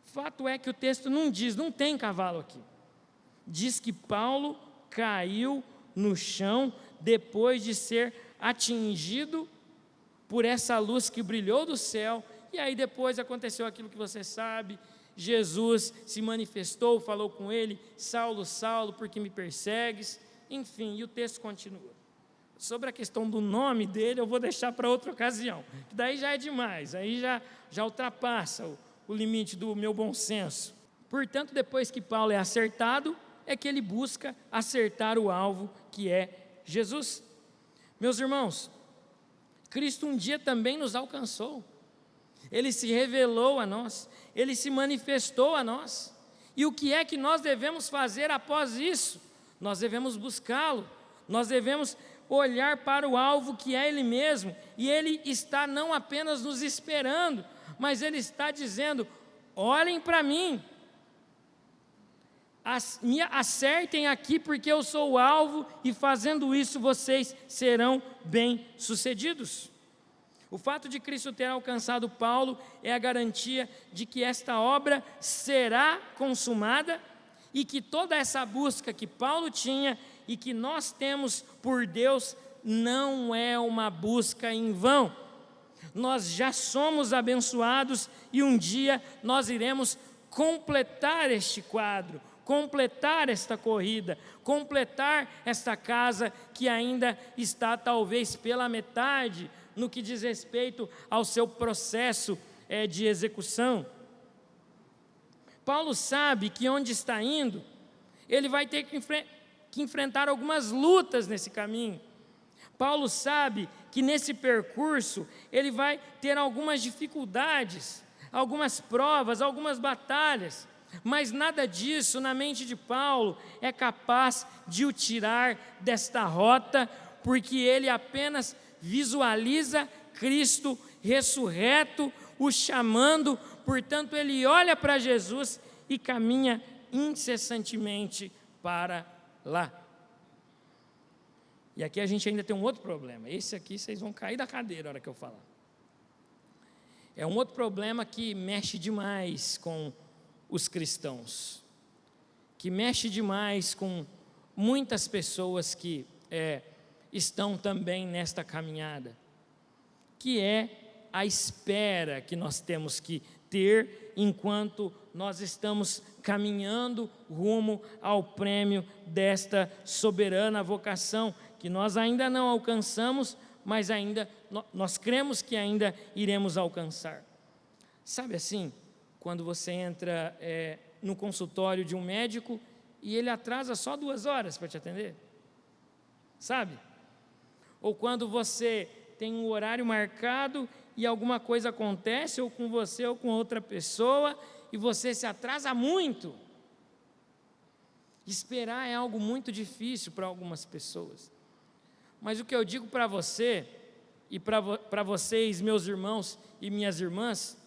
Fato é que o texto não diz, não tem cavalo aqui. Diz que Paulo caiu no chão depois de ser atingido por essa luz que brilhou do céu, e aí depois aconteceu aquilo que você sabe. Jesus se manifestou, falou com ele: Saulo, Saulo, por que me persegues? Enfim, e o texto continua. Sobre a questão do nome dele, eu vou deixar para outra ocasião, que daí já é demais, aí já ultrapassa o limite do meu bom senso. Portanto, depois que Paulo é acertado, é que ele busca acertar o alvo, que é Jesus. Meus irmãos, Cristo um dia também nos alcançou. Ele se revelou a nós, Ele se manifestou a nós. E o que é que nós devemos fazer após isso? Nós devemos buscá-lo, nós devemos olhar para o alvo que é Ele mesmo, e Ele está não apenas nos esperando, mas Ele está dizendo: olhem para mim, me acertem aqui porque eu sou o alvo, e fazendo isso vocês serão bem-sucedidos. O fato de Cristo ter alcançado Paulo é a garantia de que esta obra será consumada e que toda essa busca que Paulo tinha e que nós temos por Deus não é uma busca em vão. Nós já somos abençoados e um dia nós iremos completar este quadro, completar esta corrida, completar esta casa que ainda está talvez pela metade no que diz respeito ao seu processo de execução. Paulo sabe que onde está indo, ele vai ter que enfrentar algumas lutas nesse caminho. Paulo sabe que nesse percurso ele vai ter algumas dificuldades, algumas provas, algumas batalhas, mas nada disso na mente de Paulo é capaz de o tirar desta rota, porque ele apenas visualiza Cristo ressurreto, o chamando. Portanto, ele olha para Jesus e caminha incessantemente para lá. E aqui a gente ainda tem um outro problema. Esse aqui vocês vão cair da cadeira na hora que eu falar. É um outro problema que mexe demais com os cristãos, que mexe demais com muitas pessoas que estão também nesta caminhada, que é a espera que nós temos que ter enquanto nós estamos caminhando rumo ao prêmio desta soberana vocação, que nós ainda não alcançamos, mas ainda nós cremos que ainda iremos alcançar. Sabe assim, quando você entra no consultório de um médico e ele atrasa só 2 horas para te atender? Sabe? Ou quando você tem um horário marcado e alguma coisa acontece, ou com você ou com outra pessoa, e você se atrasa muito. Esperar é algo muito difícil para algumas pessoas. Mas o que eu digo para você, e para vocês, meus irmãos e minhas irmãs,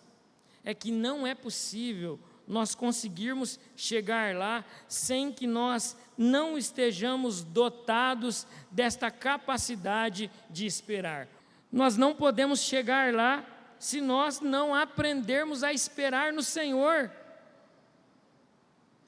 é que não é possível nós conseguirmos chegar lá sem que nós não estejamos dotados desta capacidade de esperar. Nós não podemos chegar lá se nós não aprendermos a esperar no Senhor.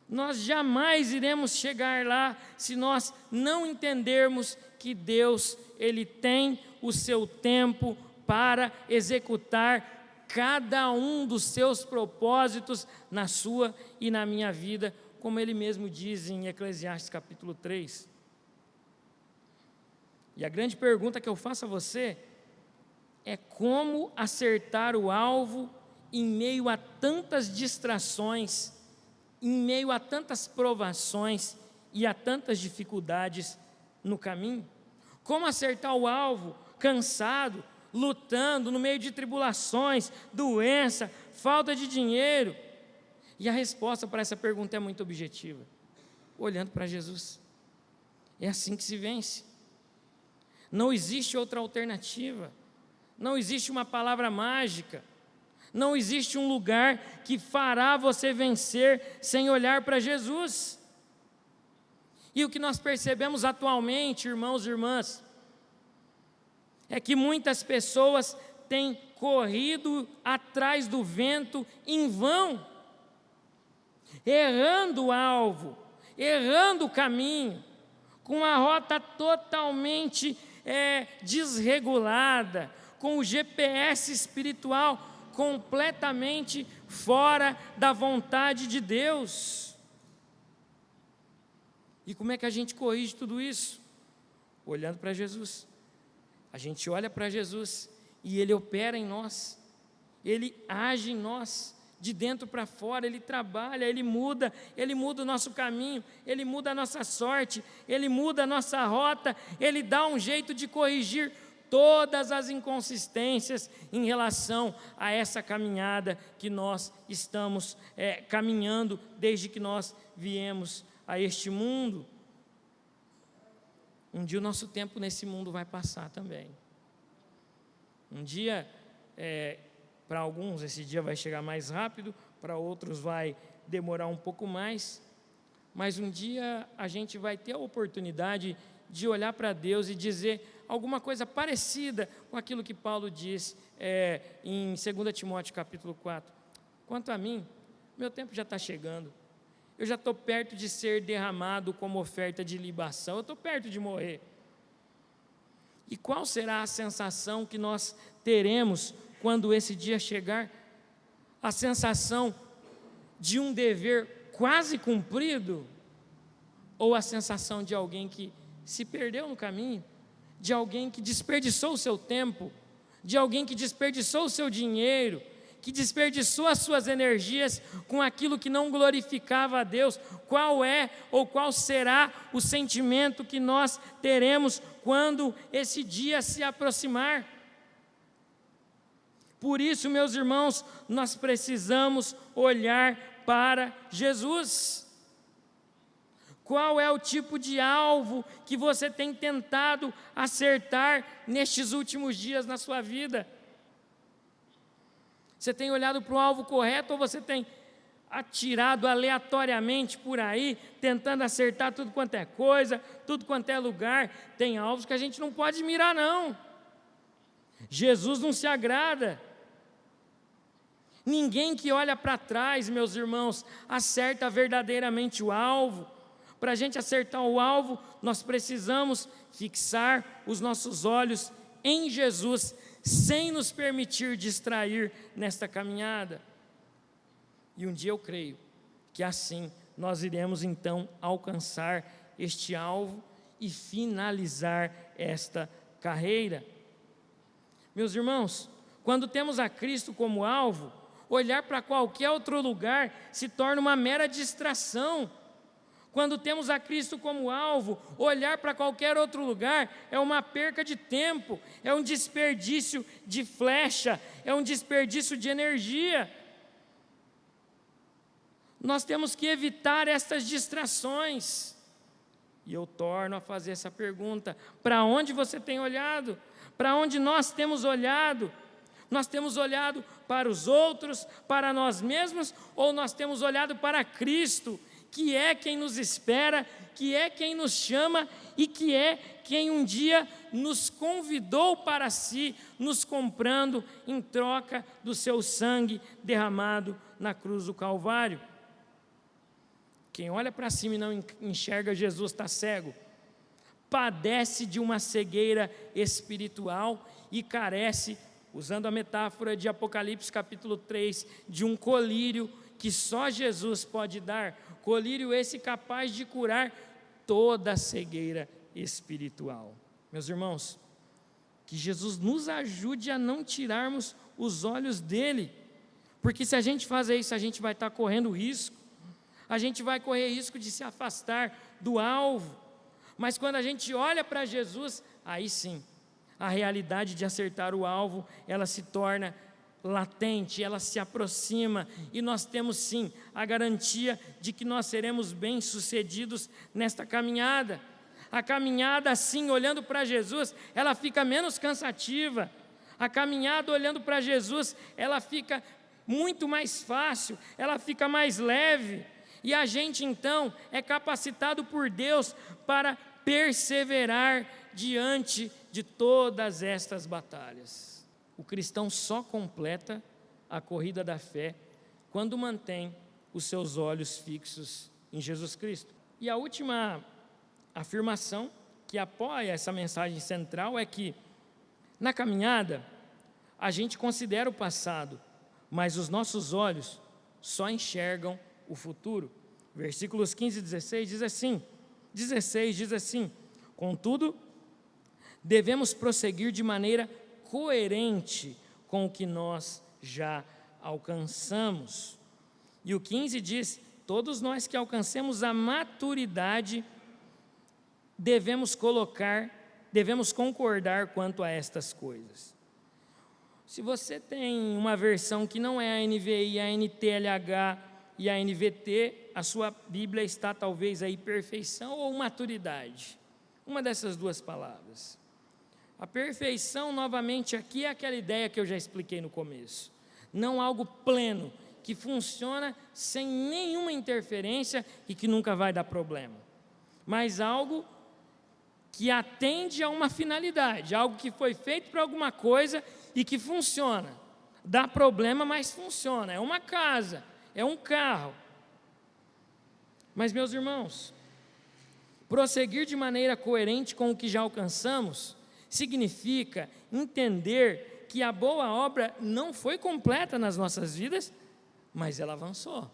Nós jamais iremos chegar lá se nós não entendermos que Deus, Ele tem o seu tempo para executar cada um dos seus propósitos na sua e na minha vida, como Ele mesmo diz em Eclesiastes capítulo 3. E a grande pergunta que eu faço a você é como acertar o alvo em meio a tantas distrações, em meio a tantas provações e a tantas dificuldades no caminho. Como acertar o alvo? Cansado, lutando, no meio de tribulações, doença, falta de dinheiro. E a resposta para essa pergunta é muito objetiva: olhando para Jesus. É assim que se vence. Não existe outra alternativa. Não existe uma palavra mágica. Não existe um lugar que fará você vencer sem olhar para Jesus. E o que nós percebemos atualmente, irmãos e irmãs, é que muitas pessoas têm corrido atrás do vento em vão, errando o alvo, errando o caminho, com a rota totalmente desregulada, com o GPS espiritual completamente fora da vontade de Deus. E como é que a gente corrige tudo isso? Olhando para Jesus. A gente olha para Jesus e Ele opera em nós, Ele age em nós, de dentro para fora, Ele trabalha, Ele muda o nosso caminho, Ele muda a nossa sorte, Ele muda a nossa rota, Ele dá um jeito de corrigir todas as inconsistências em relação a essa caminhada que nós estamos caminhando desde que nós viemos a este mundo. Um dia o nosso tempo nesse mundo vai passar também. Um dia, para alguns esse dia vai chegar mais rápido, para outros vai demorar um pouco mais, mas um dia a gente vai ter a oportunidade de olhar para Deus e dizer alguma coisa parecida com aquilo que Paulo diz em 2 Timóteo capítulo 4. Quanto a mim, meu tempo já está chegando. Eu já estou perto de ser derramado como oferta de libação. Eu estou perto de morrer. E qual será a sensação que nós teremos quando esse dia chegar? A sensação de um dever quase cumprido? Ou a sensação de alguém que se perdeu no caminho? De alguém que desperdiçou o seu tempo? De alguém que desperdiçou o seu dinheiro? Que desperdiçou as suas energias com aquilo que não glorificava a Deus? Qual é ou qual será o sentimento que nós teremos quando esse dia se aproximar? Por isso, meus irmãos, nós precisamos olhar para Jesus. Qual é o tipo de alvo que você tem tentado acertar nestes últimos dias na sua vida? Você tem olhado para o alvo correto ou você tem atirado aleatoriamente por aí, tentando acertar tudo quanto é coisa, tudo quanto é lugar? Tem alvos que a gente não pode mirar, não. Jesus não se agrada. Ninguém que olha para trás, meus irmãos, acerta verdadeiramente o alvo. Para a gente acertar o alvo, nós precisamos fixar os nossos olhos em Jesus, sem nos permitir distrair nesta caminhada. E um dia eu creio que assim nós iremos então alcançar este alvo e finalizar esta carreira. Meus irmãos, quando temos a Cristo como alvo, olhar para qualquer outro lugar se torna uma mera distração. Quando temos a Cristo como alvo, olhar para qualquer outro lugar é uma perca de tempo, é um desperdício de flecha, é um desperdício de energia. Nós temos que evitar estas distrações. E eu torno a fazer essa pergunta: para onde você tem olhado? Para onde nós temos olhado? Nós temos olhado para os outros, para nós mesmos, ou nós temos olhado para Cristo, que é quem nos espera, que é quem nos chama e que é quem um dia nos convidou para si, nos comprando em troca do seu sangue derramado na cruz do Calvário? Quem olha para cima e não enxerga Jesus está cego, padece de uma cegueira espiritual e carece, usando a metáfora de Apocalipse capítulo 3, de um colírio que só Jesus pode dar, colírio esse capaz de curar toda a cegueira espiritual. Meus irmãos, que Jesus nos ajude a não tirarmos os olhos dele, porque se a gente fazer isso, a gente vai estar correndo risco, a gente vai correr risco de se afastar do alvo, Mas quando a gente olha para Jesus, aí sim, a realidade de acertar o alvo, ela se torna latente, ela se aproxima, e nós temos sim a garantia de que nós seremos bem-sucedidos nesta caminhada. A caminhada assim, olhando para Jesus, ela fica menos cansativa. A caminhada olhando para Jesus, ela fica muito mais fácil, ela fica mais leve. E a gente então é capacitado por Deus para perseverar diante de todas estas batalhas. O cristão só completa a corrida da fé quando mantém os seus olhos fixos em Jesus Cristo. E a última afirmação que apoia essa mensagem central é que, na caminhada, a gente considera o passado, mas os nossos olhos só enxergam o futuro. Versículos 15 e 16 diz assim: contudo, devemos prosseguir de maneira coerente com o que nós já alcançamos. E o 15 diz: todos nós que alcancemos a maturidade, devemos concordar quanto a estas coisas. Se você tem uma versão que não é a NVI, a NTLH e a NVT, a sua Bíblia está talvez aí perfeição ou maturidade. Uma dessas duas palavras. A perfeição, novamente, aqui é aquela ideia que eu já expliquei no começo. Não algo pleno, que funciona sem nenhuma interferência e que nunca vai dar problema. Mas algo que atende a uma finalidade, algo que foi feito para alguma coisa e que funciona. Dá problema, mas funciona. É uma casa, é um carro. Mas, meus irmãos, prosseguir de maneira coerente com o que já alcançamos significa entender que a boa obra não foi completa nas nossas vidas, mas ela avançou.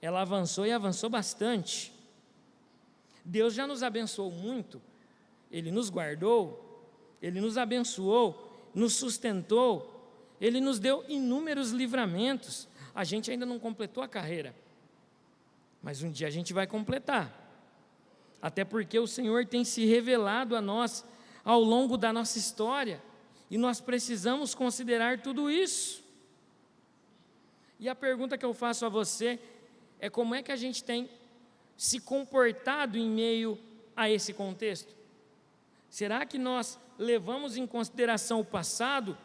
Ela avançou e avançou bastante. Deus já nos abençoou muito. Ele nos guardou, Ele nos abençoou, nos sustentou, Ele nos deu inúmeros livramentos. A gente ainda não completou a carreira, mas um dia a gente vai completar. Até porque o Senhor tem se revelado a nós ao longo da nossa história, e nós precisamos considerar tudo isso. E a pergunta que eu faço a você é: como é que a gente tem se comportado em meio a esse contexto? Será que nós levamos em consideração o passado,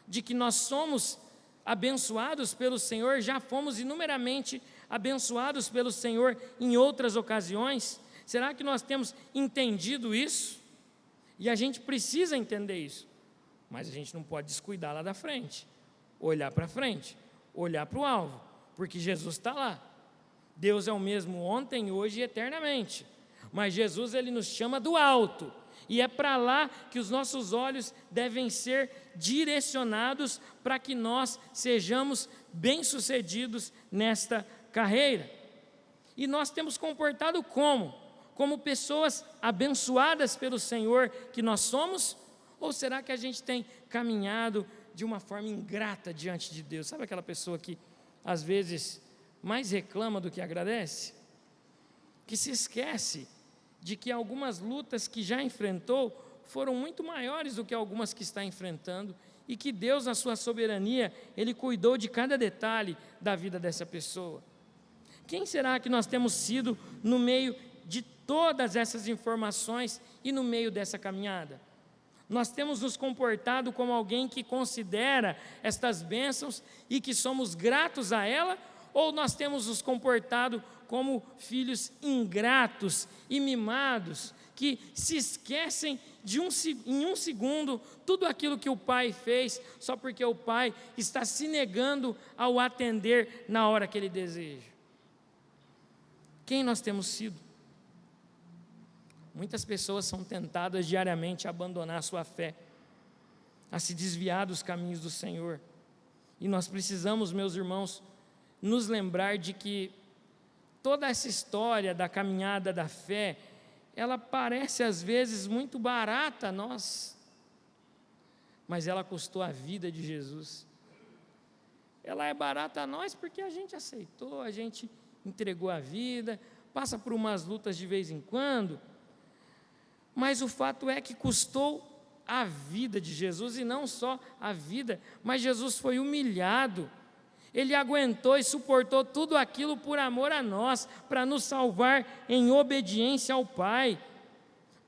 de que nós somos abençoados pelo Senhor, já fomos inumeramente abençoados pelo Senhor em outras ocasiões? Será que nós temos entendido isso? E a gente precisa entender isso, mas a gente não pode descuidar lá da frente, olhar para frente, olhar para o alvo, porque Jesus está lá. Deus é o mesmo ontem, hoje e eternamente, mas Jesus, Ele nos chama do alto, e é para lá que os nossos olhos devem ser direcionados para que nós sejamos bem-sucedidos nesta carreira. E nós temos comportado como? Como pessoas abençoadas pelo Senhor que nós somos? Ou será que a gente tem caminhado de uma forma ingrata diante de Deus? Sabe aquela pessoa que às vezes mais reclama do que agradece? Que se esquece de que algumas lutas que já enfrentou foram muito maiores do que algumas que está enfrentando, e que Deus, na sua soberania, Ele cuidou de cada detalhe da vida dessa pessoa. Quem será que nós temos sido no meio de todas essas informações e no meio dessa caminhada? Nós temos nos comportado como alguém que considera estas bênçãos e que somos gratos a ela, ou nós temos nos comportado como filhos ingratos e mimados, que se esquecem em um segundo tudo aquilo que o pai fez, só porque o pai está se negando ao atender na hora que ele deseja? Quem nós temos sido? Muitas pessoas são tentadas diariamente a abandonar a sua fé, a se desviar dos caminhos do Senhor, e nós precisamos, meus irmãos, nos lembrar de que toda essa história da caminhada da fé, ela parece às vezes muito barata a nós, mas ela custou a vida de Jesus. Ela é barata a nós porque a gente aceitou, a gente entregou a vida, passa por umas lutas de vez em quando, Mas o fato é que custou a vida de Jesus, e não só a vida, mas Jesus foi humilhado. Ele aguentou e suportou tudo aquilo por amor a nós, para nos salvar em obediência ao Pai.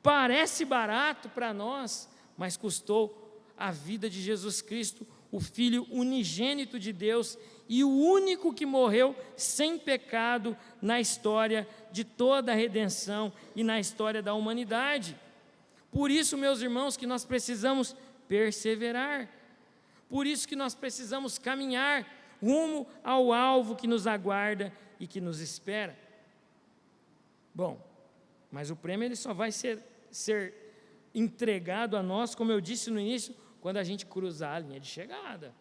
Parece barato para nós, mas custou a vida de Jesus Cristo, o Filho unigênito de Deus e o único que morreu sem pecado na história de toda a redenção e na história da humanidade. Por isso, meus irmãos, que nós precisamos perseverar. Por isso que nós precisamos caminhar rumo ao alvo que nos aguarda e que nos espera. Bom, mas o prêmio ele só vai ser entregado a nós, como eu disse no início, quando a gente cruzar a linha de chegada.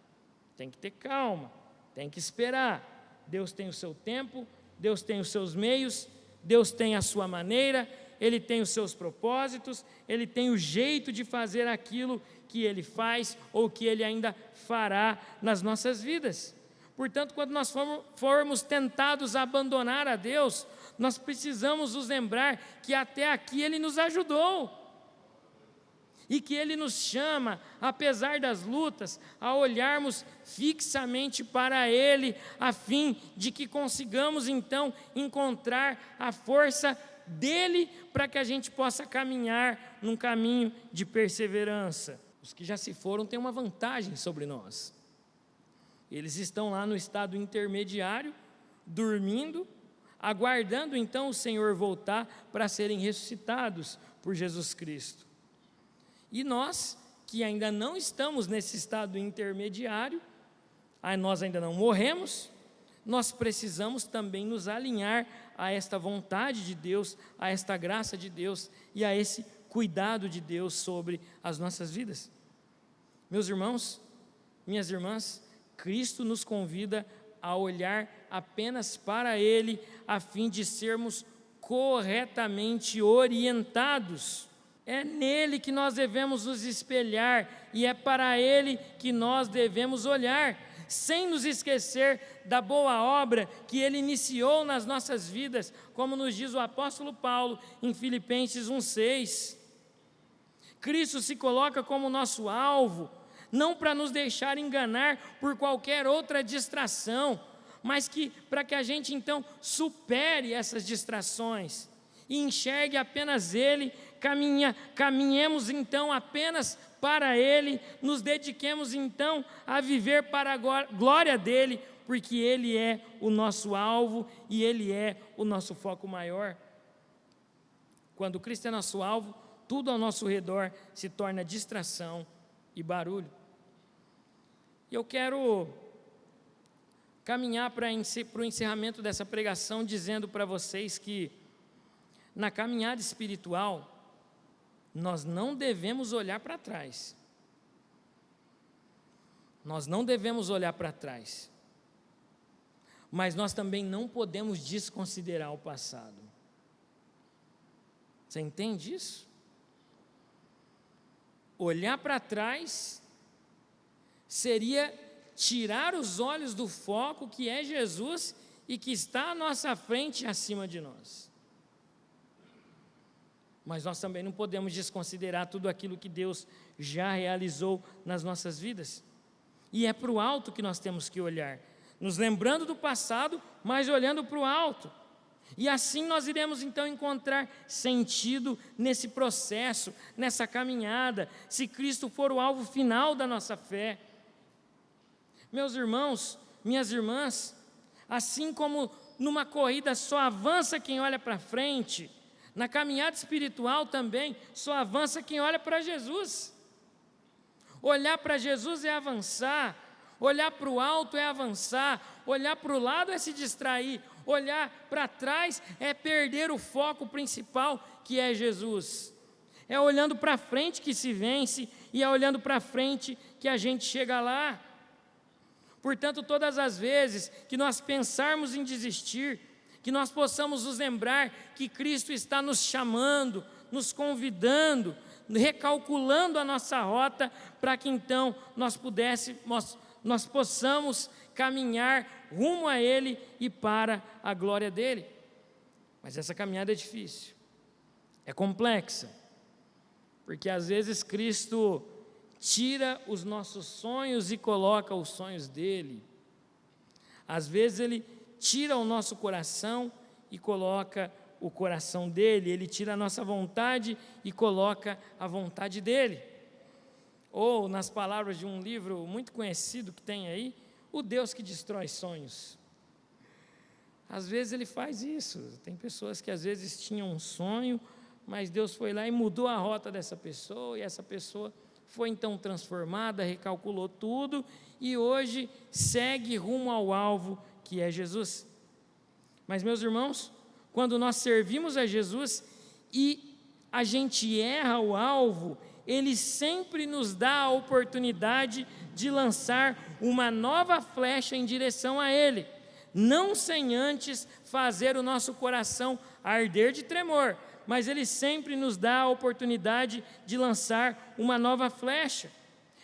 Tem que ter calma, tem que esperar. Deus tem o seu tempo, Deus tem os seus meios, Deus tem a sua maneira, Ele tem os seus propósitos, Ele tem o jeito de fazer aquilo que Ele faz ou que Ele ainda fará nas nossas vidas. Portanto, quando nós formos tentados a abandonar a Deus, nós precisamos nos lembrar que até aqui Ele nos ajudou. E que Ele nos chama, apesar das lutas, a olharmos fixamente para Ele, a fim de que consigamos então encontrar a força dEle, para que a gente possa caminhar num caminho de perseverança. Os que já se foram têm uma vantagem sobre nós. Eles estão lá no estado intermediário, dormindo, aguardando então o Senhor voltar para serem ressuscitados por Jesus Cristo. E nós, que ainda não estamos nesse estado intermediário, nós ainda não morremos, nós precisamos também nos alinhar a esta vontade de Deus, a esta graça de Deus e a esse cuidado de Deus sobre as nossas vidas. Meus irmãos, minhas irmãs, Cristo nos convida a olhar apenas para Ele, a fim de sermos corretamente orientados. É nele que nós devemos nos espelhar e é para Ele que nós devemos olhar, sem nos esquecer da boa obra que Ele iniciou nas nossas vidas, como nos diz o apóstolo Paulo em Filipenses 1,6. Cristo se coloca como nosso alvo, não para nos deixar enganar por qualquer outra distração, mas para que a gente então supere essas distrações e enxergue apenas Ele, caminhemos então apenas para Ele, nos dediquemos então a viver para a glória dEle, porque Ele é o nosso alvo e Ele é o nosso foco maior. Quando Cristo é nosso alvo, tudo ao nosso redor se torna distração e barulho. E eu quero caminhar para o encerramento dessa pregação dizendo para vocês que na caminhada espiritual nós não devemos olhar para trás. Nós não devemos olhar para trás. Mas nós também não podemos desconsiderar o passado. Você entende isso? Olhar para trás seria tirar os olhos do foco que é Jesus e que está à nossa frente e acima de nós. Mas nós também não podemos desconsiderar tudo aquilo que Deus já realizou nas nossas vidas. E é para o alto que nós temos que olhar, nos lembrando do passado, mas olhando para o alto. E assim nós iremos então encontrar sentido nesse processo, nessa caminhada, se Cristo for o alvo final da nossa fé. Meus irmãos, minhas irmãs, assim como numa corrida só avança quem olha para frente, na caminhada espiritual também só avança quem olha para Jesus. Olhar para Jesus é avançar, olhar para o alto é avançar, olhar para o lado é se distrair, olhar para trás é perder o foco principal, que é Jesus. É olhando para frente que se vence e é olhando para frente que a gente chega lá. Portanto, todas as vezes que nós pensarmos em desistir, que nós possamos nos lembrar que Cristo está nos chamando, nos convidando, recalculando a nossa rota, para que então nós possamos caminhar rumo a Ele e para a glória dEle. Mas essa caminhada é difícil, é complexa, Porque às vezes Cristo tira os nossos sonhos e coloca os sonhos dele. Às vezes Ele tira o nosso coração e coloca o coração dele. Ele tira a nossa vontade e coloca a vontade dele. Ou, nas palavras de um livro muito conhecido que tem aí, o Deus que destrói sonhos. Às vezes Ele faz isso. Tem pessoas que às vezes tinham um sonho, mas Deus foi lá e mudou a rota dessa pessoa, e essa pessoa foi então transformada, recalculou tudo, e hoje segue rumo ao alvo, que é Jesus. Mas, meus irmãos, quando nós servimos a Jesus e a gente erra o alvo, Ele sempre nos dá a oportunidade de lançar uma nova flecha em direção a Ele, não sem antes fazer o nosso coração arder de tremor, mas Ele sempre nos dá a oportunidade de lançar uma nova flecha.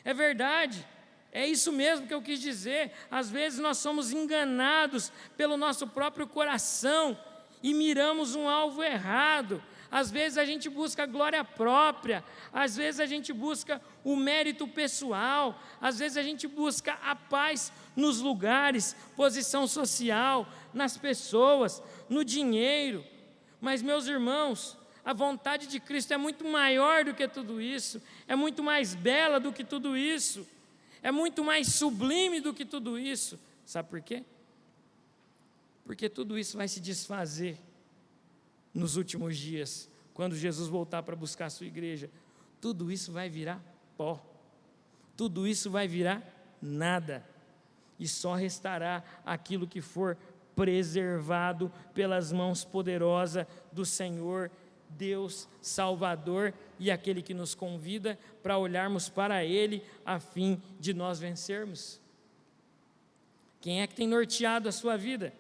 É verdade, é isso mesmo que eu quis dizer. Às vezes nós somos enganados pelo nosso próprio coração e miramos um alvo errado. Às vezes a gente busca a glória própria, às vezes a gente busca o mérito pessoal, às vezes a gente busca a paz nos lugares, posição social, nas pessoas, no dinheiro. Mas, meus irmãos, a vontade de Cristo é muito maior do que tudo isso, é muito mais bela do que tudo isso, é muito mais sublime do que tudo isso. Sabe por quê? Porque tudo isso vai se desfazer nos últimos dias, quando Jesus voltar para buscar a sua igreja. Tudo isso vai virar pó, tudo isso vai virar nada, e só restará aquilo que for preservado pelas mãos poderosas do Senhor, Deus Salvador, e aquele que nos convida para olharmos para Ele, a fim de nós vencermos. Quem é que tem norteado a sua vida?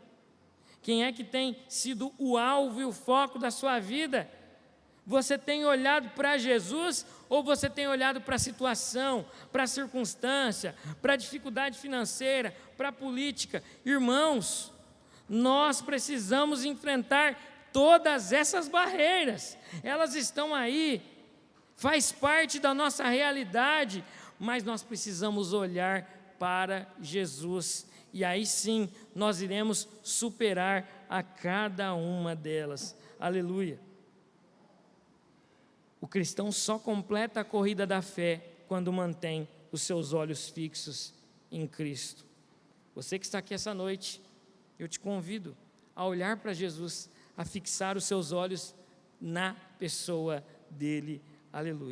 Quem é que tem sido o alvo e o foco da sua vida? Você tem olhado para Jesus ou você tem olhado para a situação, para a circunstância, para a dificuldade financeira, para a política? Irmãos, nós precisamos enfrentar todas essas barreiras. Elas estão aí, faz parte da nossa realidade, mas nós precisamos olhar para Jesus, e aí sim nós iremos superar a cada uma delas. Aleluia. O cristão só completa a corrida da fé quando mantém os seus olhos fixos em Cristo. Você que está aqui essa noite, eu te convido a olhar para Jesus, a fixar os seus olhos na pessoa dele. Aleluia.